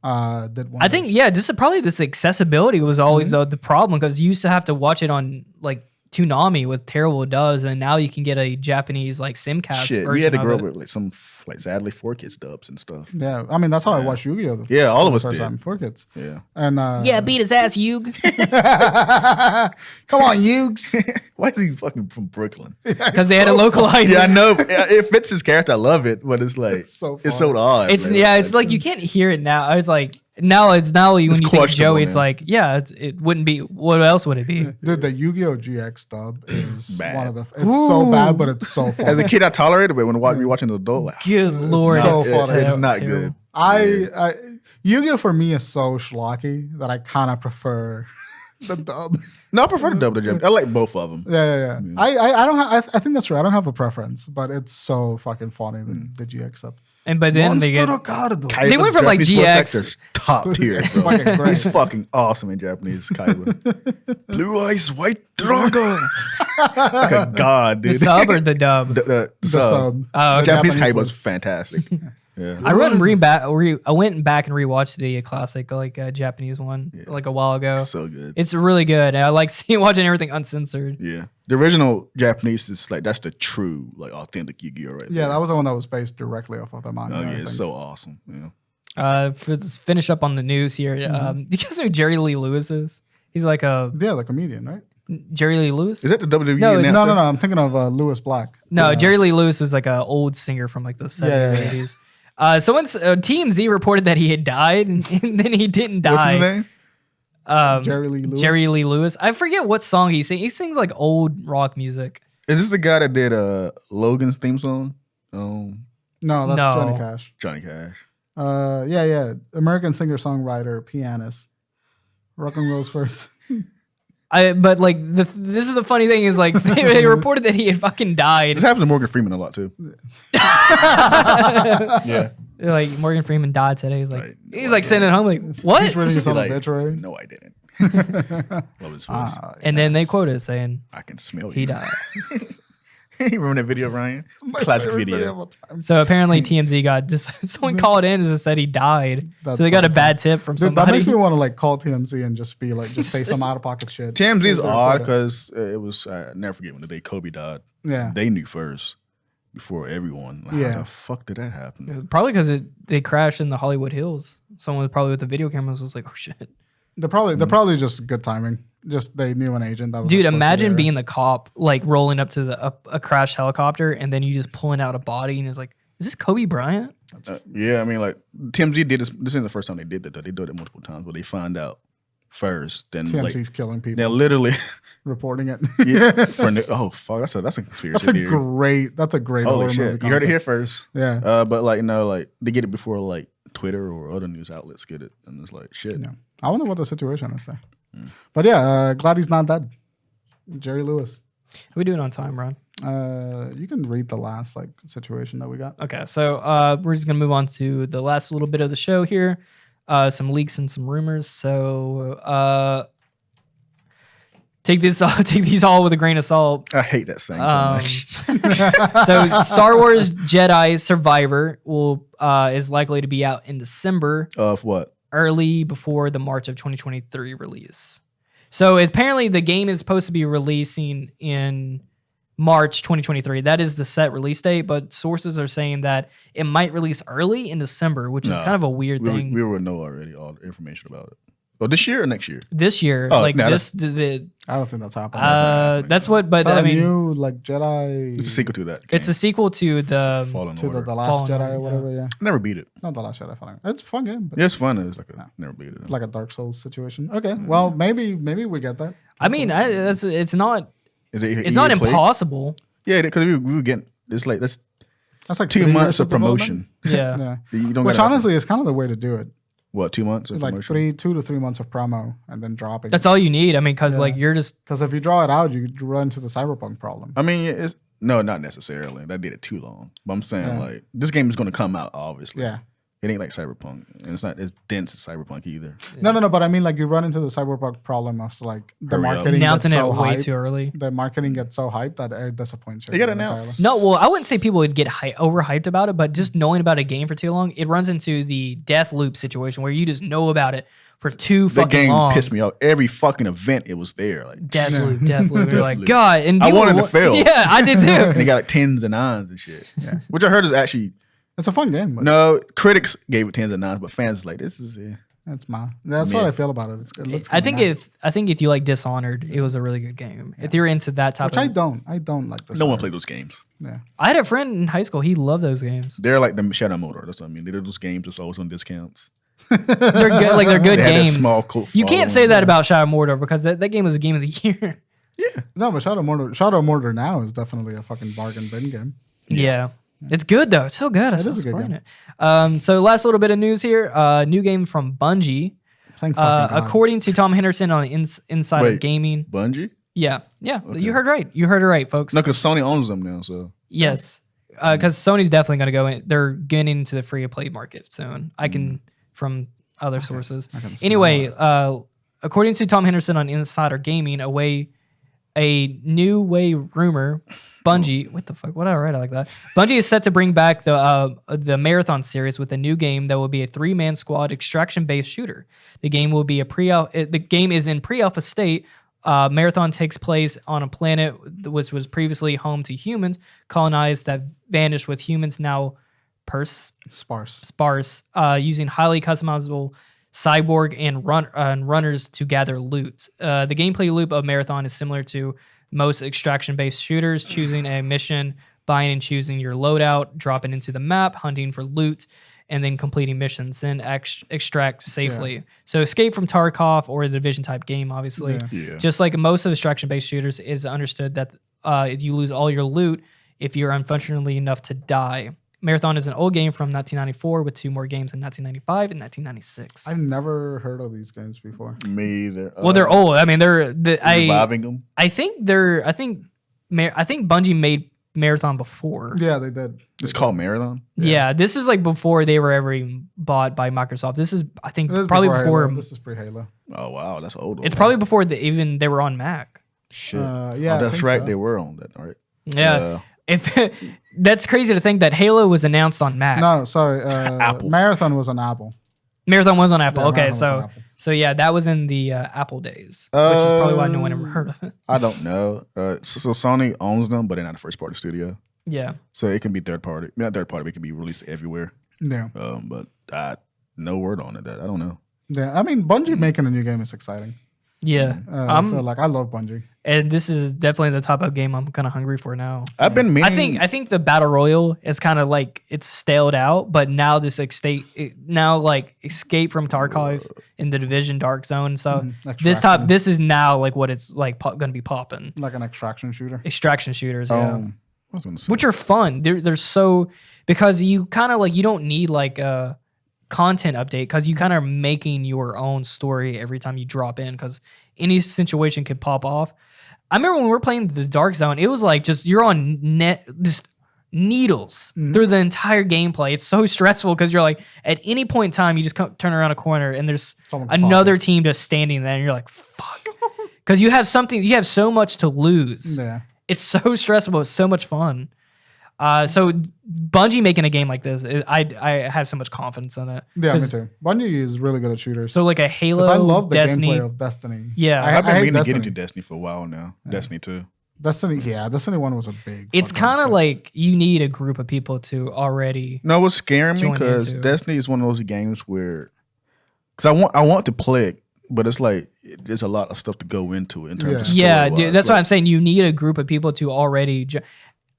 I think probably just accessibility was always the problem because you used to have to watch it on like Toonami with terrible dubs, and now you can get a Japanese like simcast version. We had to grow up with like some sadly 4Kids dubs and stuff. Yeah, I mean that's how I watched Yu-Gi-Oh. Yeah, all of us did. 4Kids. Yeah, and beat his ass, Yug. Come on, Yugs. Why is he fucking from Brooklyn? Because they had to localize it. Yeah, I know. It fits his character. I love it, but it's like it's so odd. It's like you can't hear it now. I was like. Now when you think of Joey, it's like, it wouldn't be. What else would it be? Dude, the Yu-Gi-Oh GX dub is one of the. It's so bad, but it's so fun. As a kid, I tolerated it, but when we watching the adult, like, good lord, it's so funny. It's not good. Yu-Gi-Oh for me is so schlocky that I kind of prefer the dub. No, I prefer the dub to Japanese. I like both of them. Yeah. I don't. I think that's true. I don't have a preference, but it's so fucking funny the GX dub. And by then they went from like GX top tier. It's fucking great. He's fucking awesome in Japanese. Kaiba. Blue eyes, white dragon. Like a god, dude. The sub or the dub? The sub. Oh, okay. Japanese Kaiba was fantastic. Yeah. I went back and rewatched the classic Japanese one like a while ago. So good. It's really good. I like watching everything uncensored. Yeah. The original Japanese is like that's the true like authentic Yu-Gi-Oh right there. That was the one that was based directly off of the manga. Oh yeah, it's so awesome. Yeah. Finish up on the news here. Do you guys know who Jerry Lee Lewis is? He's like a comedian, right? Jerry Lee Lewis? Is that the WWE? No. I'm thinking of Lewis Black. No, Jerry Lee Lewis was like an old singer from like the 70s, 80s. Someone's TMZ reported that he had died, and then he didn't die. What's his name? Jerry Lee Lewis. Jerry Lee Lewis. I forget what song he sings. He sings like old rock music. Is this the guy that did Logan's theme song? No, that's Johnny Cash. Johnny Cash. Yeah. American singer-songwriter, pianist. Rock and roll's first. But like this is the funny thing is like they reported that he had fucking died. This happens to Morgan Freeman a lot too. Yeah. Like Morgan Freeman died today. He's like sitting at home like, what? He's reading his own obituary. No, I didn't. Love his voice. And then they quote it saying, I can smell you. He died. You remember that video, Ryan? Classic video. So apparently TMZ got someone called in and said he died. So they got a bad tip from somebody. That makes me want to like call TMZ and just say some out of pocket shit. TMZ is odd because it was I never forget when the day Kobe died. Yeah, they knew first before everyone. How the fuck did that happen? Probably because they crashed in the Hollywood Hills. Someone probably with the video cameras was like, "Oh shit." They're probably just good timing. Just they knew an agent that was. Dude, imagine being the cop, like rolling up to a crashed helicopter, and then you just pulling out a body, and it's like, is this Kobe Bryant? Yeah, I mean, like TMZ did this. This isn't the first time they did that. Though. They do it multiple times, but they find out first. Then TMZ's killing people. They're literally reporting it. Oh fuck, that's a conspiracy That's a theory. great. Holy horror shit, movie you heard it concept. here first. Yeah. But like like they get it before like Twitter or other news outlets get it, and it's like shit. Yeah. I wonder what the situation is there. But yeah, glad he's not dead. Jerry Lewis. How we doing on time, Ron? You can read the last situation that we got. Okay, so we're just gonna move on to the last little bit of the show here. Some leaks and some rumors. So take these all with a grain of salt. I hate that saying so much. So Star Wars Jedi Survivor is likely to be out in December. Of what? Early before the March of 2023 release. So apparently the game is supposed to be releasing in March 2023. That is the set release date, but sources are saying that it might release early in December, which is kind of a weird thing. We would know already all the information about it. Oh, this year or next year? This year, I don't think that's happening. That's what, but I mean, new Jedi. It's a sequel to that. Game. It's a sequel to the the Last Jedi or whatever. Yeah, never beat it. Not the Last Jedi. It's a fun game. But yeah, it's fun. It's like never beat it. Like a Dark Souls situation. Okay, well maybe we get that. I mean, it's not. It's not impossible. Yeah, because we were getting it's like that's like 2 months of promotion. Yeah. You don't Which honestly is kind of the way to do it. What, 2 months of like promotion? 2 to 3 months of promo and then dropping. That's all you need. I mean, because you're just because if you draw it out, you run into the Cyberpunk problem. I mean, it's no, not necessarily. That did it too long. But I'm saying like this game is going to come out obviously. Yeah. It ain't like Cyberpunk, and it's not as dense as Cyberpunk either. Yeah. No. But I mean, like you run into the Cyberpunk problem of like the marketing announcing gets so it way hyped, too early. The marketing gets so hyped that it disappoints you. They got announced. No, well, I wouldn't say people would get overhyped about it, but just knowing about a game for too long, it runs into the death loop situation where you just know about it for too fucking long. That game pissed me off. Every fucking event, it was there. Like death loop. You're like, God, and I wanted to fail. Yeah, I did too. And they got like 10s and 9s and shit. Yeah. Which I heard is actually. It's a fun game. But no, critics gave it 10s and 9s, but fans like this is it. That's what I feel about it. It looks I think if you like Dishonored, it was a really good game. Yeah. If you're into that type, which I don't like. Dishonored. No one played those games. Yeah, I had a friend in high school. He loved those games. They're like the Shadow Motor. That's what I mean. They're those games that's always on discounts. They're good. Like they're good games. Small cult you can't say that about Shadow Mordor because that game was the game of the year. Yeah. No, but Shadow Mordor now is definitely a fucking bargain bin game. Yeah. It's good though. It's so good. It is a good game. It. So last little bit of news here. New game from Bungie. According to Tom Henderson on Insider Gaming. Bungie? Yeah. Okay. You heard right. You heard it right, folks. No, because Sony owns them now. So yes, because Sony's definitely going to go in. They're getting into the free to play market soon. I can from other sources. Anyway, according to Tom Henderson on Insider Gaming, a new way rumor. Bungie, what the fuck? What did I write like that? Bungie is set to bring back the Marathon series with a new game that will be a 3-man squad extraction-based shooter. The game will be the game is in pre-alpha state. Marathon takes place on a planet which was previously home to humans, colonized that vanished with humans now sparse, using highly customizable cyborg and runners to gather loot. The gameplay loop of Marathon is similar to most extraction-based shooters, choosing a mission, buying and choosing your loadout, dropping into the map, hunting for loot, and then completing missions, then extract safely. Yeah. So escape from Tarkov or the Division-type game, obviously. Yeah. Just like most of extraction-based shooters, it is understood that if you lose all your loot, if you're unfortunately enough to die. Marathon is an old game from 1994 with 2 more games in 1995 and 1996. I've never heard of these games before. Me either. Well, they're old. I mean, they're reviving them. I think Bungie made Marathon before. Yeah, they did. It's called Marathon. Yeah, this is like before they were ever even bought by Microsoft. This is, I think, probably before. This is pre-Halo. Oh wow, that's old. It's probably before they were on Mac. Shit. Yeah, that's right. So. They were on that. All right. Yeah. If that's crazy to think that Halo was announced on Mac. No, sorry. Apple. Marathon was on Apple. Marathon was on Apple. Yeah, okay, so yeah, that was in the Apple days, which is probably why no one ever heard of it. I don't know. So Sony owns them, but they're not a first party studio. Yeah. So it can be third party. Not third party, but it can be released everywhere. Yeah. But no word on it. I don't know. Yeah, I mean, Bungie making a new game is exciting. Yeah, I feel like I love Bungie, and this is definitely the type of game I'm kind of hungry for now. I've been meaning. I think the battle royale is kind of like it's staled out, but now this escape from Tarkov in the Division Dark Zone and stuff. This is now like what it's like going to be popping, like an extraction shooter. Extraction shooters, yeah. I was gonna say. Which are fun. They're so because you kind of like you don't need like a content update because you kind of making your own story every time you drop in because any situation could pop off. I remember when we were playing the Dark Zone, it was like just you're on just needles through the entire gameplay. It's so stressful because you're like at any point in time you just turn around a corner and there's another team just standing there and you're like fuck because you have so much to lose. Yeah. It's so stressful. It's so much fun. So Bungie making a game like this, I have so much confidence in it. Yeah, me too. Bungie is really good at shooters. So like a Halo, I love the Destiny. gameplay of Destiny. Yeah, I've been meaning to get into Destiny for a while now. Yeah. Destiny 2. Destiny 1 was a big. It's kind of like you need a group of people to already. No, what's scaring me because Destiny is one of those games where, because I want to play it, but it's like there's a lot of stuff to go into it in terms of story. Yeah, dude, that's what I'm saying. You need a group of people to already.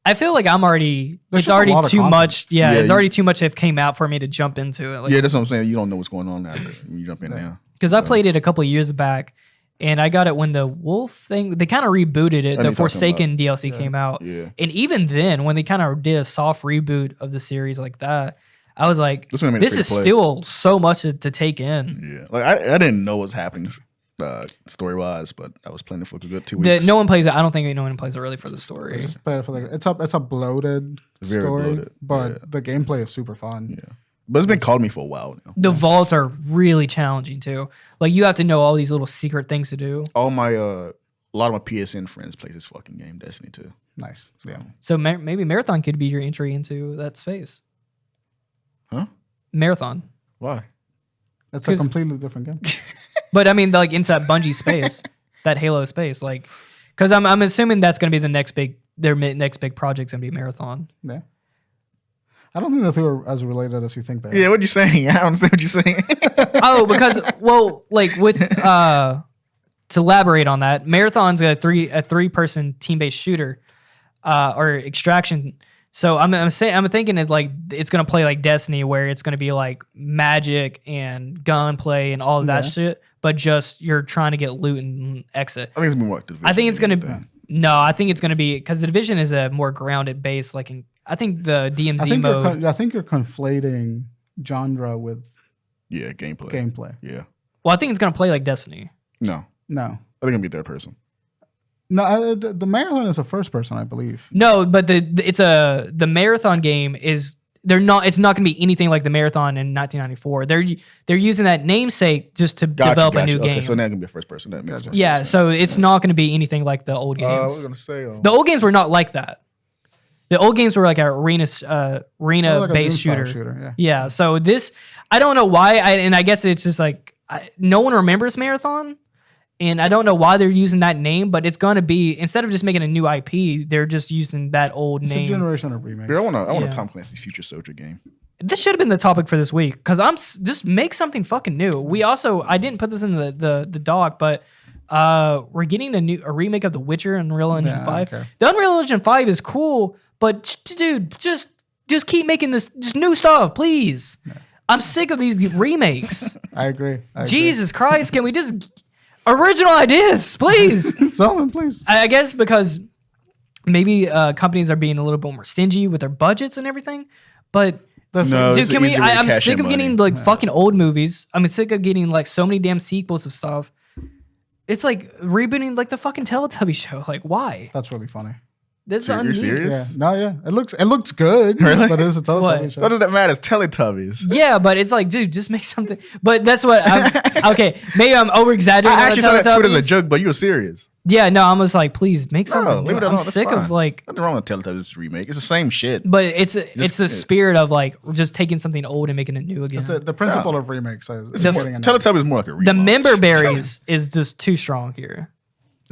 I feel like I'm already. There's it's already too content. much. Yeah, it's already too much. Have came out for me to jump into it. Like, yeah, that's what I'm saying. You don't know what's going on after you jump in now. Because I played it a couple of years back, and I got it when the Wolf thing. They kind of rebooted it. The Forsaken DLC came out. Yeah. And even then, when they kind of did a soft reboot of the series like that, I was like, this is still so much to take in. Yeah, like I didn't know what's happening. Story wise, but I was playing it for a good 2 weeks. No one plays it. I don't think no one plays it really for the story. It's a bloated story, but the gameplay is super fun. Yeah, but it's been calling me for a while now. The vaults are really challenging too. Like you have to know all these little secret things to do. All my a lot of my PSN friends play this fucking game, Destiny 2. Nice. Yeah. So maybe Marathon could be your entry into that space. Huh? Marathon. Why? It's a completely different game. But I mean, like into that Bungie space, that Halo space, like, because I'm assuming that's going to be the next big project's going to be Marathon. Yeah. I don't think the two are as related as you think they are. Yeah, what you saying? I don't understand what you're saying. Oh, because like with to elaborate on that, Marathon's a three-person team-based shooter, or extraction. So I'm thinking it's like it's gonna play like Destiny, where it's gonna be like magic and gunplay and all of that shit, but just you're trying to get loot and exit. I think it's more like Division. I think it's gonna be because the Division is a more grounded base. Like I think the DMZ mode. I think you're conflating genre with gameplay. Yeah. Well, I think it's gonna play like Destiny. No. I think it's gonna be third person. No, the Marathon is a first person, I believe. No, but the Marathon game is it's not going to be anything like the Marathon in 1994. They're using that namesake just to develop a new game. So now it's gonna be a first person. That makes sense. So it's not going to be anything like the old games. I was gonna say the old games were not like that. The old games were like an arena based shooter. Yeah. So this, I don't know why. I guess it's just like no one remembers Marathon. And I don't know why they're using that name, but it's going to be, instead of just making a new IP, they're just using that old name. It's a generation of remakes. I want a Tom Clancy's Future Soldier game. This should have been the topic for this week, because just make something fucking new. We also, I didn't put this in the doc, but we're getting a remake of The Witcher in Unreal Engine 5. Okay. The Unreal Engine 5 is cool, but dude, just keep making this just new stuff, please. Yeah. I'm sick of these remakes. I agree. Jesus Christ, can we just... Original ideas, please. Someone, please. I guess because maybe companies are being a little bit more stingy with their budgets and everything. But dude, can we? I'm sick of getting like fucking old movies. I'm sick of getting like so many damn sequels of stuff. It's like rebooting like the fucking Teletubby show. Like, why? That's really funny. That's You're serious? Yeah. No, yeah. It looks good. Really? But it's a Teletubby show. What does that matter? It's Teletubbies. Yeah, but it's like, dude, just make something. But that's what okay, maybe I'm over exaggerating. I actually saw that tweet as a joke, but you were serious. Yeah, no, I'm just like, please make something. Leave it alone. I'm sick of like nothing wrong with Teletubbies remake. It's the same shit. But it's the spirit of like just taking something old and making it new again. The principle of remakes. Teletubbies is more like a remake. The member berries is just too strong here.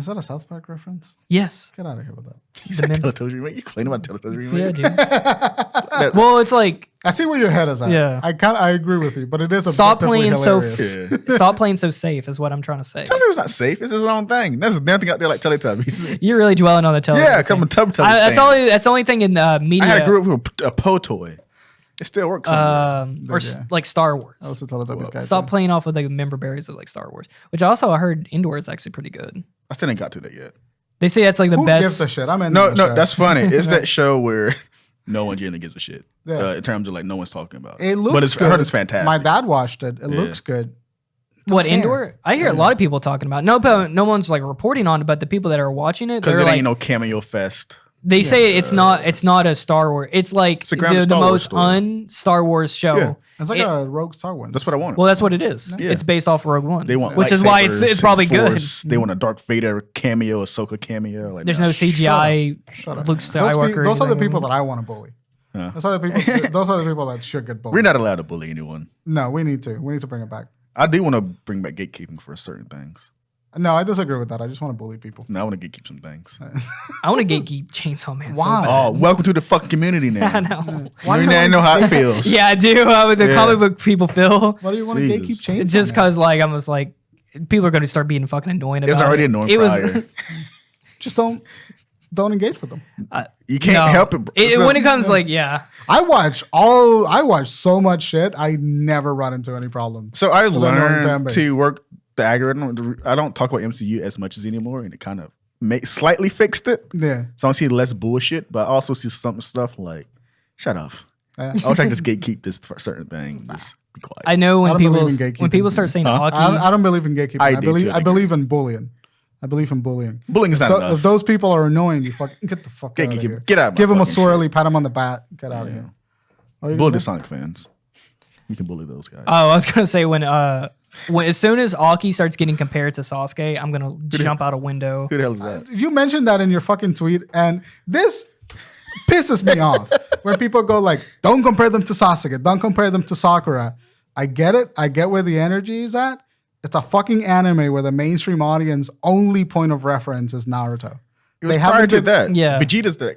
Is that a South Park reference? Yes. Get out of here with that. You said Teletubbies remake? You claim about Teletubbies remake? Yeah, dude. Well, it's like I see where your head is at. Yeah. I agree with you, but it is stop playing hilarious. stop playing so safe is what I'm trying to say. Teletubbies not safe. It's his own thing. There's nothing out there like Teletubbies. You're really dwelling on the Teletubbies. Yeah, come on, Teletubbies. That's the only thing in media. I had a group with a Poe toy. It still works. Like Star Wars. I was a Teletubbies guy. Stop playing off of the member berries of like Star Wars, which also I heard Indoor is actually pretty good. I still ain't got to that yet. They say that's like the Who best. gives a shit? I'm in. No, that's funny. It's that show where no one genuinely gives a shit. Yeah. In terms of like no one's talking about it. It looks but good. I heard it's fantastic. My dad watched it. It looks good. What Indoor? I hear a lot of people talking about. No one's like reporting on it, but the people that are watching it, because they're it like, ain't no cameo fest. They say it's not a Star Wars. It's like the most un-Star Wars show. Yeah. It's like a Rogue Star Wars. That's what I wanted. Well, that's what it is. Yeah. It's based off Rogue One. They want which is why it's probably good. They want a Darth Vader cameo, Ahsoka cameo. Like, there's no CGI. Shut up. Luke Skywalker. Those are the people that I want to bully. Huh. Those are the people that should get bullied. We're not allowed to bully anyone. No, we need to. We need to bring it back. I do want to bring back gatekeeping for certain things. No, I disagree with that. I just want to bully people. No, I want to gatekeep some things. I want to gatekeep Chainsaw Man. Why? Oh, welcome to the fucking community now. I know. You know how it feels. Yeah, I do. With the comic book people feel. Why do you want to gatekeep Chainsaw? It's just because like I was like, people are going to start being fucking annoying about it. It's already annoying. It was. Just don't engage with them. You can't help it. When it comes like, yeah. I watch so much shit. I never run into any problems. So I learned to work the algorithm. I don't talk about MCU as much as anymore, and it kind of slightly fixed it. Yeah. So I see less bullshit, but I also see some stuff like, shut up. I wish I could just gatekeep this for certain thing. Just be quiet. I know when people start saying hockey. I don't believe in gatekeeping. I believe in bullying. Bullying is not enough. If those people are annoying, you fucking get the fuck out of here. Get out. Give them a swirly, pat them on the back. Get out of here. Bully the Sonic fans. You can bully those guys. Oh, I was gonna say when as soon as Aki starts getting compared to Sasuke, I'm gonna jump out a window. Who the hell is that? You mentioned that in your fucking tweet, and this pisses me off when people go like, "Don't compare them to Sasuke. Don't compare them to Sakura." I get it. I get where the energy is at. It's a fucking anime where the mainstream audience only point of reference is Naruto. It was prior to that. Yeah. Vegeta's the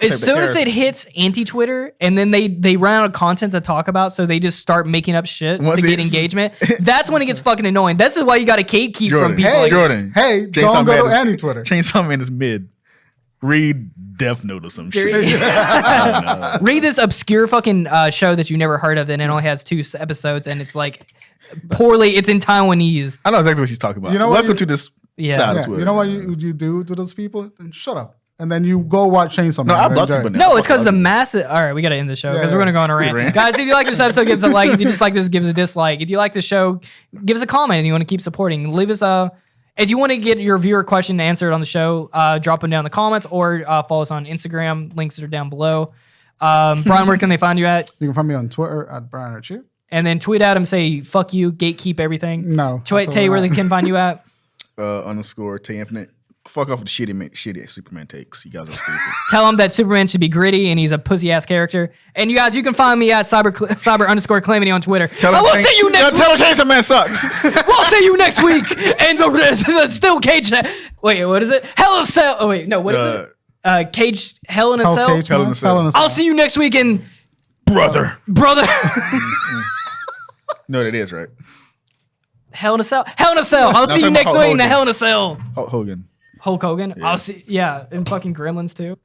as soon as it hits anti-Twitter and then they run out of content to talk about, so they just start making up shit to get engagement. That's when it gets fucking annoying. This is why you got to keep from people. Hey, like Jordan. Hey, don't go to any Twitter. Chainsaw Man is mid. Read Death Note or some shit. Read this obscure fucking show that you never heard of, and it only has 2 episodes, and it's like it's in Taiwanese. I know exactly what she's talking about. You know Welcome to this side of Twitter. You know what you do to those people? Then shut up. And then you go watch Chainsaw Man. No, I block people now. No, it's because the massive. All right, we got to end the show because we're going to go on a rant. Guys, if you like this episode, give us a like. If you dislike this, give us a dislike. If you like the show, give us a comment. If you want to keep supporting, leave us a. If you want to get your viewer question answered on the show, drop them down in the comments or follow us on Instagram. Links are down below. Brian, where can they find you at? You can find me on Twitter at Bryan Archie. And then tweet at him, say, fuck you, gatekeep everything. No. Tay, where they can find you at? _ Tay Infinite. Fuck off with the shitty Superman takes. You guys are stupid. Tell him that Superman should be gritty and he's a pussy ass character. And you guys, you can find me at cyber_calamity on Twitter. I will see you next week. Tell him Chainsaw Man sucks. We'll see you next week. And the steel cage. Wait, what is it? Hell in a Cell. Oh, wait, no, what is it? Cage, Hell in a Cell? Hell in a Cell. I'll see you next week in... Brother. No, that is right. Hell in a Cell. Hell in a Cell. I'll see you next week in the Hell in a Cell. Hogan. Hulk Hogan. Yeah. I'll see. Yeah, and fucking Gremlins too.